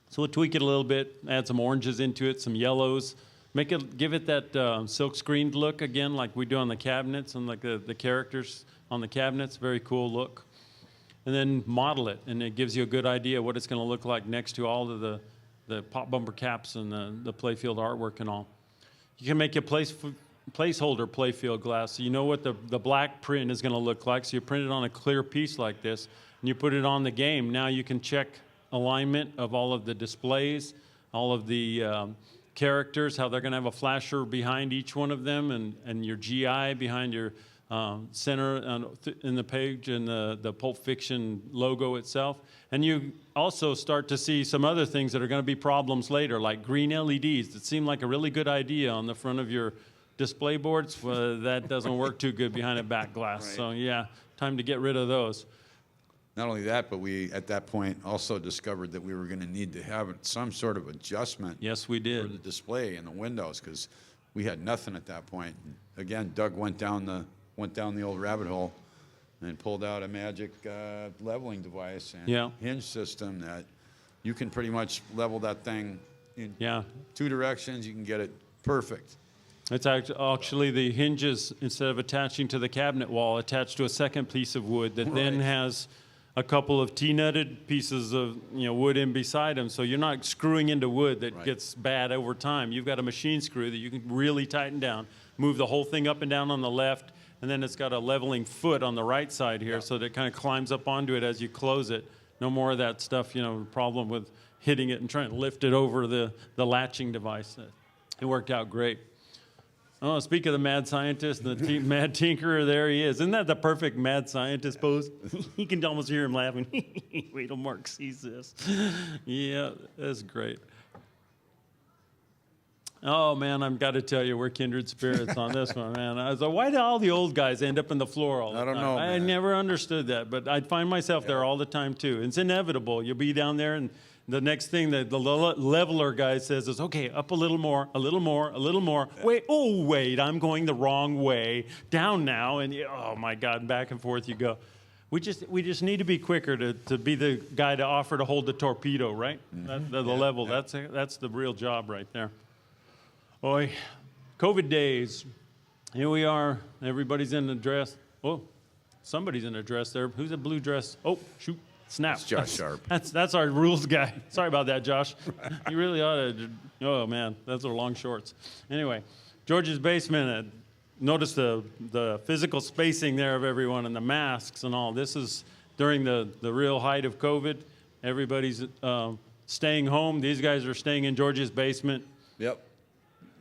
S2: So we'll tweak it a little bit, add some oranges into it, some yellows, give it that silk screened look again, like we do on the cabinets and like the characters on the cabinets. Very cool look. And then model it, and it gives you a good idea what it's going to look like next to all of the pop bumper caps and the playfield artwork and all. You can make a placeholder playfield glass, so you know what the black print is going to look like. So you print it on a clear piece like this, and you put it on the game. Now you can check alignment of all of the displays, all of the characters, how they're going to have a flasher behind each one of them, and your GI behind center in the page and the Pulp Fiction logo itself. And you also start to see some other things that are going to be problems later, like green LEDs that seem like a really good idea on the front of your display boards. Well, that doesn't work too good behind a back glass.
S3: Right.
S2: So yeah, time to get rid of those.
S3: Not only that, but we, at that point, also discovered that we were going to need to have some sort of adjustment
S2: Yes, we
S3: for
S2: did.
S3: the display in the windows, because we had nothing at that point. And again, Doug went down the old rabbit hole and pulled out a magic leveling device and
S2: Yeah.
S3: hinge system that you can pretty much level that thing in
S2: Yeah.
S3: 2 directions. You can get it perfect.
S2: It's actually the hinges, instead of attaching to the cabinet wall, attached to a second piece of wood that then
S3: Right.
S2: has a couple of T-nutted pieces of wood in beside them. So you're not screwing into wood that
S3: Right.
S2: gets bad over time. You've got a machine screw that you can really tighten down, move the whole thing up and down on the left, and then it's got a leveling foot on the right side here, so that it kind of climbs up onto it as you close it. No more of that stuff, problem with hitting it and trying to lift it over the latching device. It worked out great. Oh, speak of the mad scientist, the mad tinkerer, there he is. Isn't that the perfect mad scientist pose? You can almost hear him laughing. Wait till Mark sees this. Yeah, that's great. Oh, man, I've got to tell you, we're kindred spirits on this one, man. I was like, why do all the old guys end up in the floor all the time?
S3: I don't know,
S2: I
S3: man.
S2: never understood that, but I'd find myself there all the time, too. It's inevitable. You'll be down there, and the next thing that the leveler guy says is, okay, up a little more, a little more, a little more. Wait, I'm going the wrong way. Down now, and oh, my God, back and forth you go. We just need to be quicker to be the guy to offer to hold the torpedo, right? The level.
S3: yeah.
S2: That's the real job right there. Boy, COVID days. Here we are. Everybody's in a dress. Oh, somebody's in a dress there. Who's in blue dress? Oh, shoot. Snap.
S3: That's Josh Sharp.
S2: That's our rules guy. Sorry about that, Josh. You really ought to. Oh, man. Those are long shorts. Anyway, George's basement. Notice the physical spacing there of everyone and the masks and all. This is during the real height of COVID. Everybody's staying home. These guys are staying in George's basement.
S3: Yep.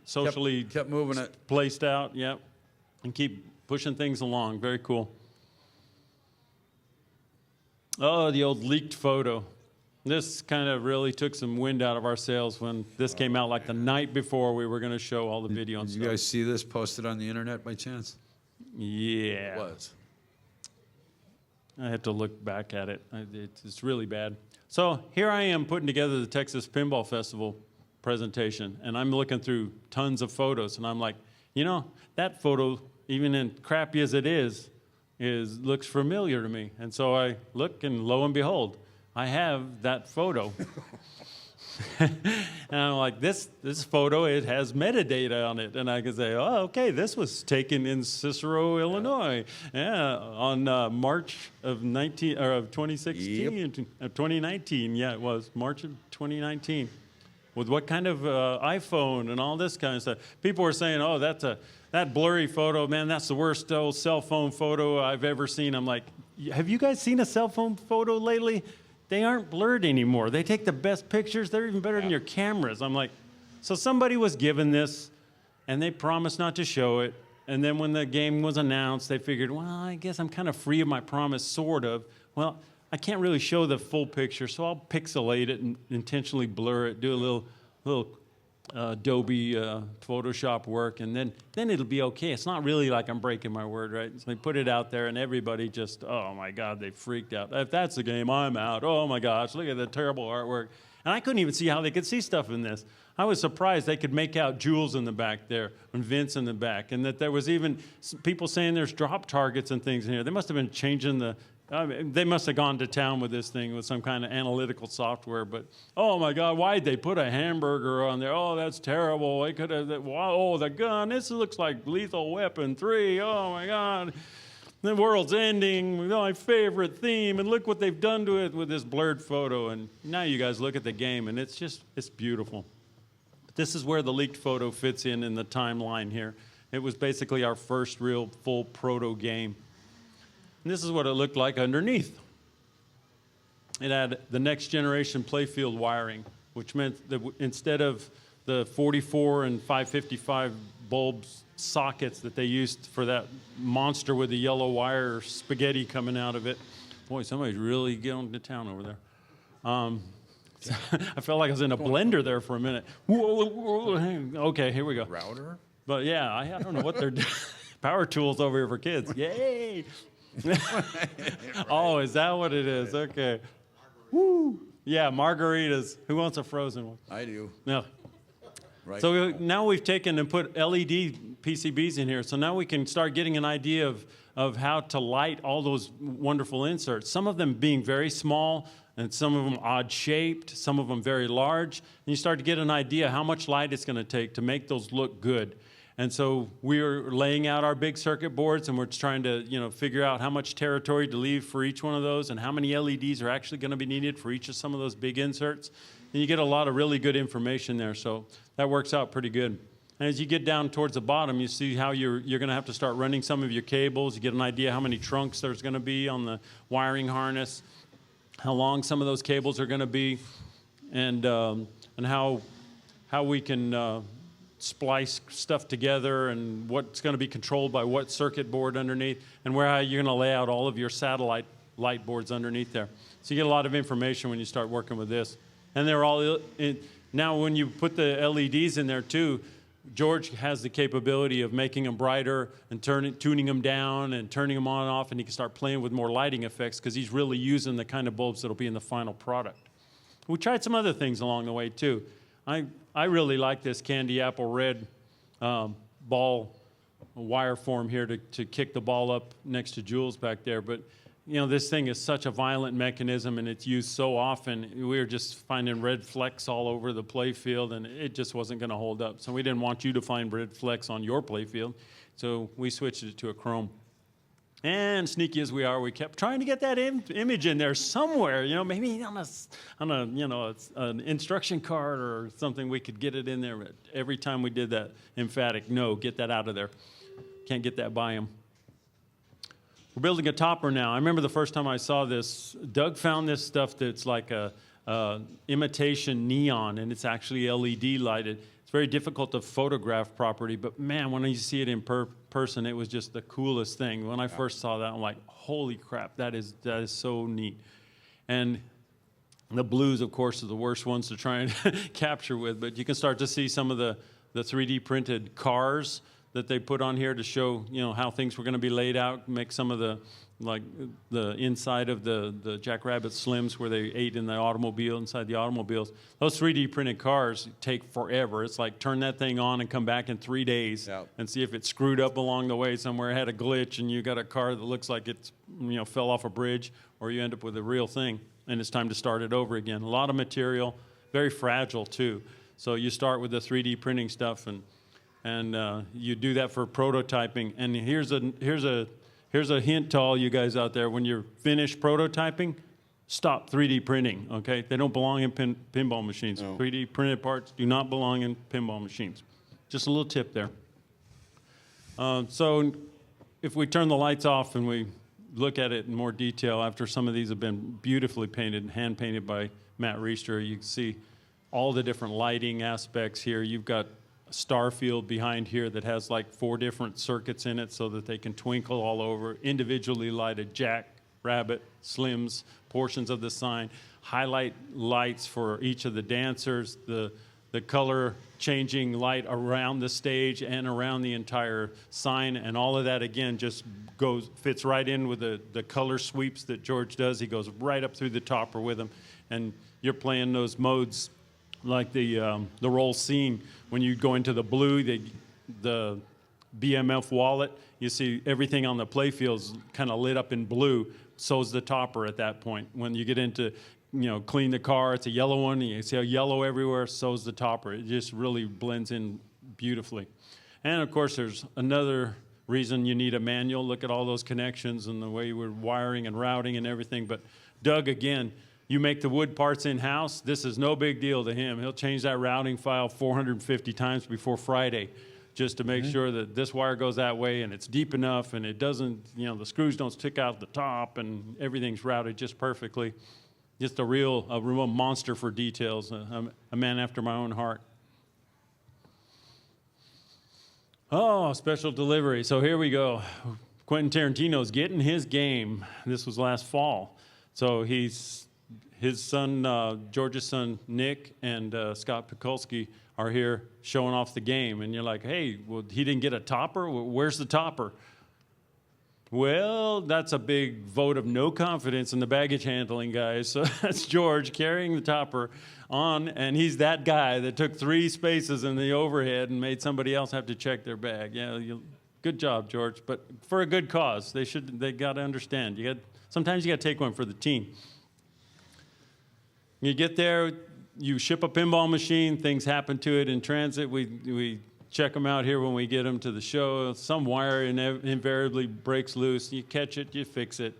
S2: Socially
S3: Kept moving it.
S2: placed out, yep, and keep pushing things along. Very cool. Oh, the old leaked photo. This kind of really took some wind out of our sails when this came out like the night before we were going to show all the video and
S3: Did
S2: stuff.
S3: you guys see this posted on the internet by chance?
S2: Yeah.
S3: It was.
S2: I had to look back at it. It's really bad. So here I am putting together the Texas Pinball Festival presentation, and I'm looking through tons of photos, and I'm like, that photo, even in crappy as it is looks familiar to me. And so I look, and lo and behold, I have that photo. And I'm like, this photo, it has metadata on it. And I can say, oh, okay, this was taken in Cicero, Illinois. Yeah, on March of 2016, 2019. Yeah, it was March of 2019. With what kind of iPhone and all this kind of stuff. People were saying, oh, that blurry photo, man, that's the worst old cell phone photo I've ever seen. I'm like, have you guys seen a cell phone photo lately? They aren't blurred anymore. They take the best pictures. They're even better than your cameras. I'm like, so somebody was given this, and they promised not to show it. And then when the game was announced, they figured, well, I guess I'm kind of free of my promise, sort of. Well, I can't really show the full picture, so I'll pixelate it and intentionally blur it, do a little Adobe Photoshop work, and then it'll be okay. It's not really like I'm breaking my word, right? So they put it out there, and everybody just, oh, my God, they freaked out. If that's the game, I'm out. Oh, my gosh, look at the terrible artwork. And I couldn't even see how they could see stuff in this. I was surprised they could make out Jules in the back there and Vince in the back, and that there was even people saying there's drop targets and things in here. They must have been changing they must have gone to town with this thing with some kind of analytical software, but oh my God, why'd they put a hamburger on there? Oh, that's terrible. They could have, oh, the gun, this looks like Lethal Weapon 3. Oh my God, the world's ending, my favorite theme, and look what they've done to it with this blurred photo. And now you guys look at the game, and it's beautiful. But this is where the leaked photo fits in the timeline here. It was basically our first real full proto game. And this is what it looked like underneath. It had the next generation playfield wiring, which meant that instead of the 44 and 555 bulbs sockets that they used for that monster with the yellow wire spaghetti coming out of it. Boy, somebody's really getting to town over there. I felt like I was in a blender there for a minute. Okay, here we go.
S3: Router?
S2: But yeah, I don't know what they're doing. Power tools over here for kids. Yay! Oh, is that what it is? Okay. Woo! Yeah, margaritas. Who wants a frozen one?
S3: I do.
S2: No.
S3: Right.
S2: So now we've taken and put LED PCBs in here. So now we can start getting an idea of how to light all those wonderful inserts. Some of them being very small, and some of them odd shaped, some of them very large. And you start to get an idea how much light it's going to take to make those look good. And so we're laying out our big circuit boards, and we're trying to, figure out how much territory to leave for each one of those and how many LEDs are actually going to be needed for each of some of those big inserts. And you get a lot of really good information there, so that works out pretty good. And as you get down towards the bottom, you see how you're going to have to start running some of your cables. You get an idea how many trunks there's going to be on the wiring harness, how long some of those cables are going to be, and how we can splice stuff together, and what's going to be controlled by what circuit board underneath, and how you're going to lay out all of your satellite light boards underneath there. So you get a lot of information when you start working with this. And they're all now when you put the LEDs in there too, George has the capability of making them brighter and tuning them down and turning them on and off, and he can start playing with more lighting effects because he's really using the kind of bulbs that'll be in the final product. We tried some other things along the way too. I really like this candy apple red ball wire form here to kick the ball up next to Jules back there. But, this thing is such a violent mechanism, and it's used so often. We were just finding red flecks all over the play field, and it just wasn't going to hold up. So we didn't want you to find red flecks on your play field. So we switched it to a chrome. And sneaky as we are, we kept trying to get that image in there somewhere. Maybe on an instruction card or something, we could get it in there. But every time we did that, emphatic, no, get that out of there. Can't get that by him. We're building a topper now. I remember the first time I saw this, Doug found this stuff that's like a imitation neon, and it's actually LED lighted. It's very difficult to photograph properly, but man, when you see it in person, it was just the coolest thing. When I first saw that, I'm like, holy crap, that is so neat. And the blues, of course, are the worst ones to try and capture with, but you can start to see some of the 3D printed cars that they put on here to show, how things were going to be laid out, make some of the inside of the Jackrabbit Slims where they ate in the automobile, inside the automobiles. Those 3D printed cars take forever. It's like turn that thing on and come back in 3 days and see if it screwed up along the way somewhere, had a glitch, and you got a car that looks like it's, fell off a bridge, or you end up with a real thing, and it's time to start it over again. A lot of material, very fragile too. So you start with the 3D printing stuff, and you do that for prototyping. And here's a hint to all you guys out there. When you're finished prototyping, stop 3D printing, okay? They don't belong in pinball machines. No. 3D printed parts do not belong in pinball machines. Just a little tip there. So if we turn the lights off and we look at it in more detail, after some of these have been beautifully painted, hand-painted by Matt Reister, you can see all the different lighting aspects here. You've got a star field behind here that has like 4 different circuits in it so that they can twinkle all over, individually lighted jack, rabbit, slims, portions of the sign, highlight lights for each of the dancers, the color changing light around the stage and around the entire sign, and all of that again just fits right in with the color sweeps that George does. He goes right up through the topper with them, and you're playing those modes like the roll scene. When you go into the blue, the BMF wallet, you see everything on the playfield's kind of lit up in blue. So's the topper at that point. When you get into, clean the car, it's a yellow one. You see a yellow everywhere. So's the topper. It just really blends in beautifully. And of course, there's another reason you need a manual. Look at all those connections and the way we're wiring and routing and everything. But Doug, again, you make the wood parts in-house, this is no big deal to him. He'll change that routing file 450 times before Friday just to make sure that this wire goes that way and it's deep enough and it doesn't, the screws don't stick out the top and everything's routed just perfectly. Just a real monster for details, a man after my own heart. Oh, special delivery. So here we go. Quentin Tarantino's getting his game. This was last fall. So his son, George's son, Nick, and Scott Pikulski are here showing off the game. And you're like, hey, well, he didn't get a topper? Where's the topper? Well, that's a big vote of no confidence in the baggage handling guys. So that's George carrying the topper on, and he's that guy that took 3 spaces in the overhead and made somebody else have to check their bag. Yeah, good job, George, but for a good cause. They got to understand. Sometimes you got to take one for the team. You get there, you ship a pinball machine, things happen to it in transit. We check them out here when we get them to the show. Some wire invariably breaks loose. You catch it, you fix it.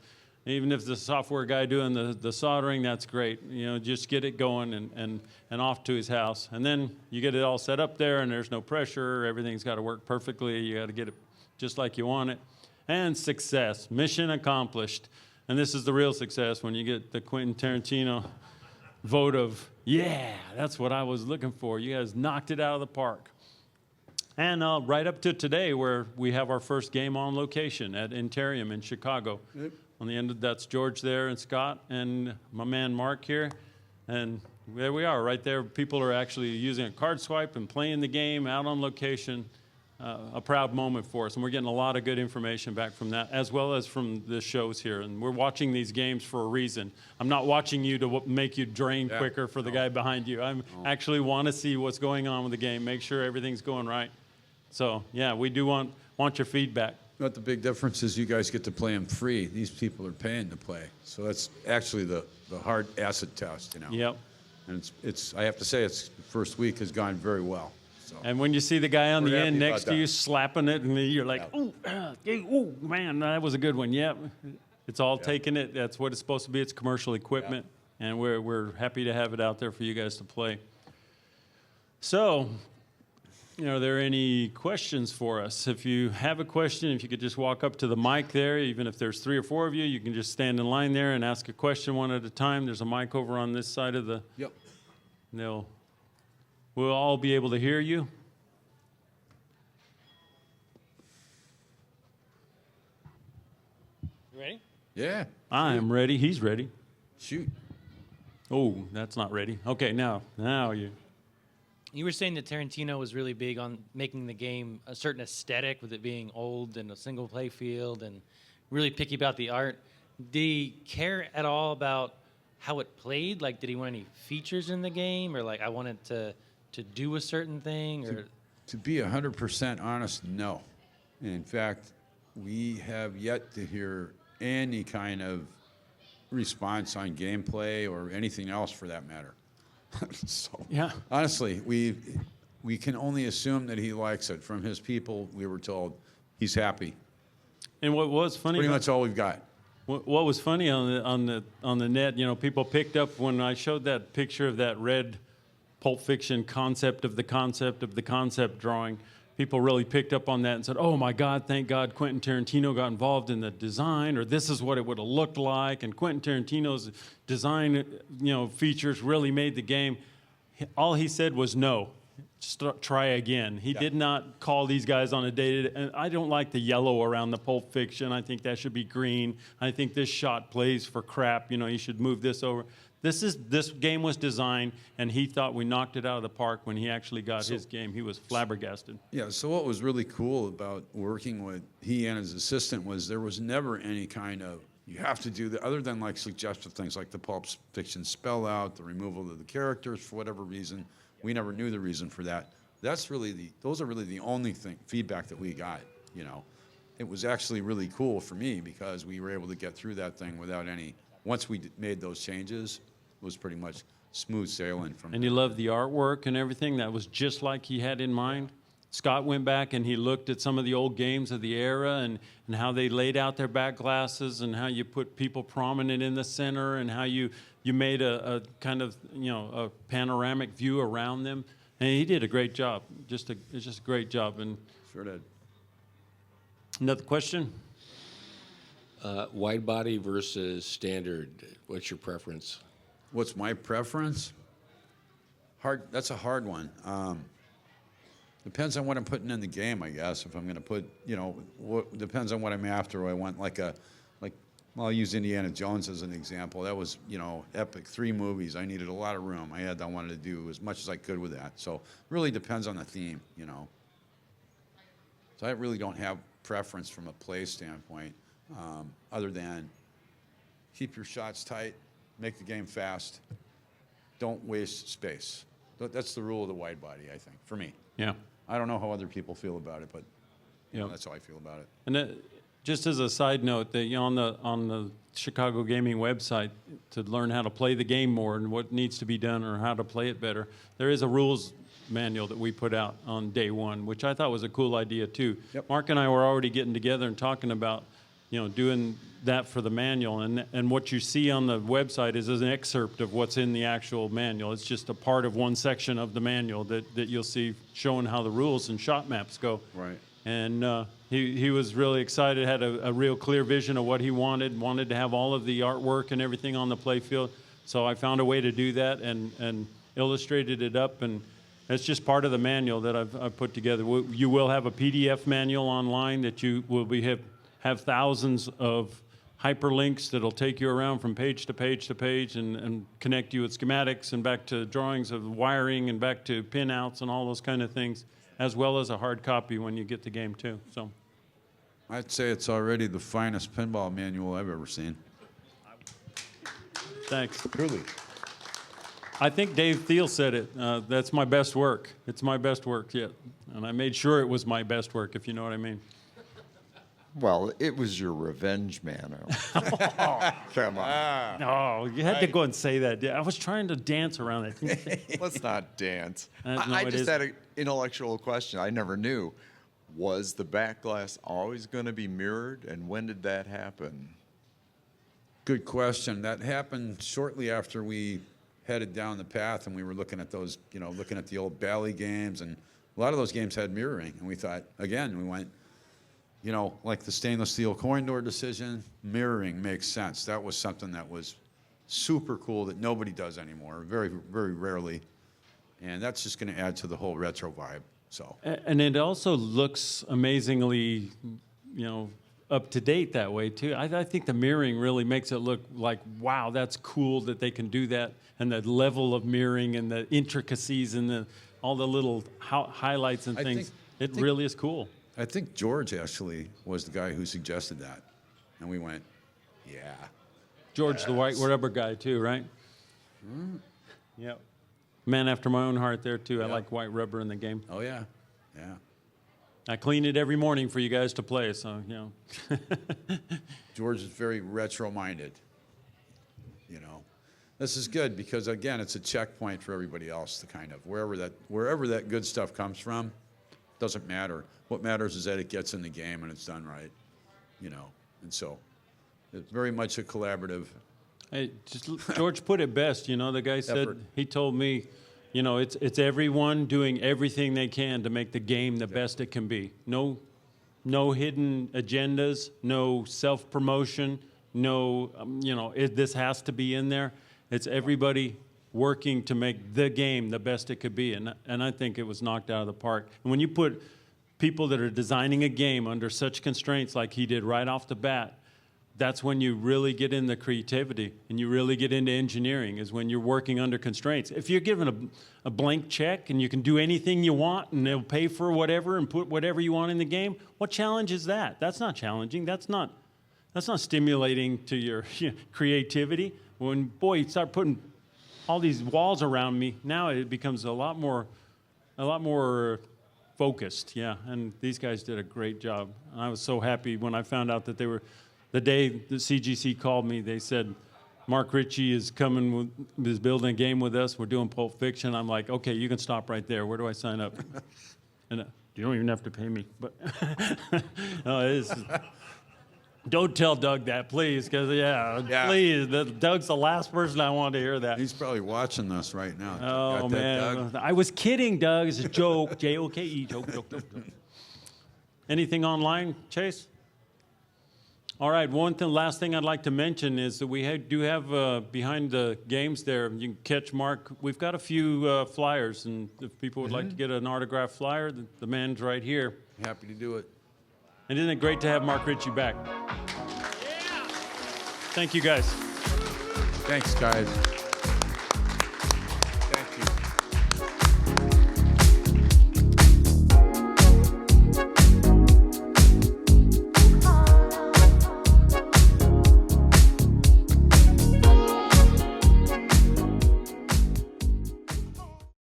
S2: Even if the software guy doing the soldering, that's great. Just get it going and off to his house. And then you get it all set up there, and there's no pressure. Everything's got to work perfectly. You got to get it just like you want it. And success, mission accomplished. And this is the real success when you get the Quentin Tarantino vote of, yeah, that's what I was looking for. You guys knocked it out of the park. And right up to today, where we have our first game on location at Interium in Chicago. Yep. On the end of that's George there and Scott and my man Mark here. And there we are, right there. People are actually using a card swipe and playing the game out on location. A proud moment for us. And we're getting a lot of good information back from that, as well as from the shows here. And we're watching these games for a reason. I'm not watching you to make you drain quicker for the guy behind you. I actually want to see what's going on with the game, make sure everything's going right. So, yeah, we do want your feedback.
S3: But the big difference is you guys get to play them free. These people are paying to play. So that's actually the hard acid test,
S2: Yep.
S3: And it's I have to say, the first week has gone very well. So.
S2: And when you see the guy on the end next to
S3: that.
S2: you slapping it, and you're like, ooh, man, that was a good one. Yep. It's all taking it. That's what it's supposed to be. It's commercial equipment. Yeah. And we're happy to have it out there for you guys to play. So, are there any questions for us? If you have a question, if you could just walk up to the mic there, even if there's 3 or 4 of you, you can just stand in line there and ask a question one at a time. There's a mic over on this side of the...
S3: Yep.
S2: We'll all be able to hear you.
S4: You ready?
S3: Yeah.
S2: I am ready. He's ready.
S3: Shoot.
S2: Oh, that's not ready. Okay, now you...
S4: You were saying that Tarantino was really big on making the game a certain aesthetic, with it being old and a single play field, and really picky about the art. Did he care at all about how it played? Like, did he want any features in the game, or like, I wanted to do a certain thing? Or
S3: To be 100% honest, no. In fact, we have yet to hear any kind of response on gameplay or anything else for that matter. So,
S2: yeah.
S3: Honestly, we can only assume that he likes it. From his people, we were told he's happy.
S2: And what was funny?
S3: Pretty much all we've got.
S2: What was funny on the net? People picked up when I showed that picture of that red Pulp Fiction concept of the concept drawing. People really picked up on that and said, "Oh my God, thank God Quentin Tarantino got involved in the design," or "This is what it would have looked like." And Quentin Tarantino's design, features really made the game. All he said was no. Try again. He did not call these guys on a date. And I don't like the yellow around the Pulp Fiction. I think that should be green. I think this shot plays for crap. You should move this over. This game was designed, and he thought we knocked it out of the park when he actually got his game. He was flabbergasted.
S3: Yeah, so what was really cool about working with he and his assistant was there was never any kind of, you have to do that, other than like suggestive things like the Pulp Fiction spell out, the removal of the characters for whatever reason. We never knew the reason for that. Those are really the only feedback that we got, It was actually really cool for me because we were able to get through that thing without any, once we made those changes, it was pretty much smooth sailing from
S2: And you loved the artwork and everything. That was just like he had in mind. Scott went back and he looked at some of the old games of the era and how they laid out their back glasses and how you put people prominent in the center and how you made a kind of, a panoramic view around them. And he did a great job. It's just a great job. And
S3: Sure did.
S2: Another question?
S5: Wide body versus standard. What's your preference?
S3: What's my preference? That's a hard one. Depends on what I'm putting in the game, I guess. If I'm going to put, depends on what I'm after. I want I'll use Indiana Jones as an example. That was, epic, 3 movies. I needed a lot of room. I wanted to do as much as I could with that. So really depends on the theme, So I really don't have preference from a play standpoint, other than keep your shots tight, make the game fast, don't waste space. That's the rule of the wide body, I think, for me.
S2: Yeah.
S3: I don't know how other people feel about it, but
S2: Yeah.
S3: that's how I feel about it.
S2: And just as a side note, that on the Chicago Gaming website, to learn how to play the game more and what needs to be done or how to play it better, there is a rules manual that we put out on day one, which I thought was a cool idea too.
S3: Yep.
S2: Mark and I were already getting together and talking about, doing that for the manual, and what you see on the website is an excerpt of what's in the actual manual. It's just a part of one section of the manual that you'll see showing how the rules and shot maps go.
S3: Right.
S2: And he was really excited, had a real clear vision of what he wanted to have all of the artwork and everything on the play field. So I found a way to do that and illustrated it up, and it's just part of the manual that I've put together. You will have a PDF manual online that you will have thousands of hyperlinks that'll take you around from page to page to page and connect you with schematics and back to drawings of wiring and back to pinouts and all those kind of things, as well as a hard copy when you get the game too. So
S3: I'd say it's already the finest pinball manual I've ever seen.
S2: thanks.
S3: Truly.
S2: I think Dave Thiel said it. That's my best work. It's my best work yet. And I made sure it was my best work, if you know what I mean.
S6: Well, it was your revenge, man. Come on.
S2: Oh, you had to go and say that. I was trying to dance around it.
S6: Let's not dance.
S2: No,
S6: I
S2: it
S6: just
S2: is.
S6: had an intellectual question. I never knew. Was the back glass always going to be mirrored, and when did that happen?
S3: Good question. That happened shortly after we headed down the path and we were looking at those, looking at the old Bally games, and a lot of those games had mirroring. And we thought, again, we went, like the stainless steel coin door decision, mirroring makes sense. That was something that was super cool that nobody does anymore, very, very rarely. And that's just going to add to the whole retro vibe. So.
S2: And it also looks amazingly, up to date that way too. I think the mirroring really makes it look like, wow, that's cool that they can do that, and the level of mirroring and the intricacies and all the little highlights and things. It really is cool.
S3: I think George actually was the guy who suggested that. And we went, yeah.
S2: George, the white rubber guy too, right? Yep. Man after my own heart there too. I like white rubber in the game.
S3: Oh, yeah. Yeah.
S2: I clean it every morning for you guys to play, so,
S3: George is very retro-minded, This is good because, again, it's a checkpoint for everybody else to kind of, wherever that good stuff comes from, doesn't matter. What matters is that it gets in the game and it's done right, And so it's very much a collaborative.
S2: Hey, George put it best, the guy said,
S3: Effort.
S2: he told me, it's everyone doing everything they can to make the game the best it can be. No hidden agendas, no self-promotion, no, this has to be in there. It's everybody working to make the game the best it could be, and I think it was knocked out of the park. And when you put people that are designing a game under such constraints like he did right off the bat, that's when you really get into creativity and you really get into engineering, is when you're working under constraints. If you're given a blank check and you can do anything you want and they'll pay for whatever and put whatever you want in the game, what challenge is that? That's not challenging. That's not stimulating to your creativity. When, boy, you start putting all these walls around me, now it becomes a lot more focused, yeah. And these guys did a great job. And I was so happy when I found out that the day the CGC called me, they said, Mark Ritchie is is building a game with us. We're doing Pulp Fiction. I'm like, okay, you can stop right there. Where do I sign up? And you don't even have to pay me. But don't tell Doug that, please, because, please. Doug's the last person I want to hear that.
S3: He's probably watching this right now.
S2: Oh,
S3: Got that,
S2: man.
S3: Doug?
S2: I was kidding, Doug. It's a joke. Joke. Anything online, Chase? All right, last thing I'd like to mention is that we do have behind the games there, you can catch Mark. We've got a few flyers, and if people would like to get an autographed flyer, the man's right here.
S3: Happy to do it.
S2: And isn't it great to have Mark Ritchie back? Yeah. Thank you, guys.
S3: Thanks, guys.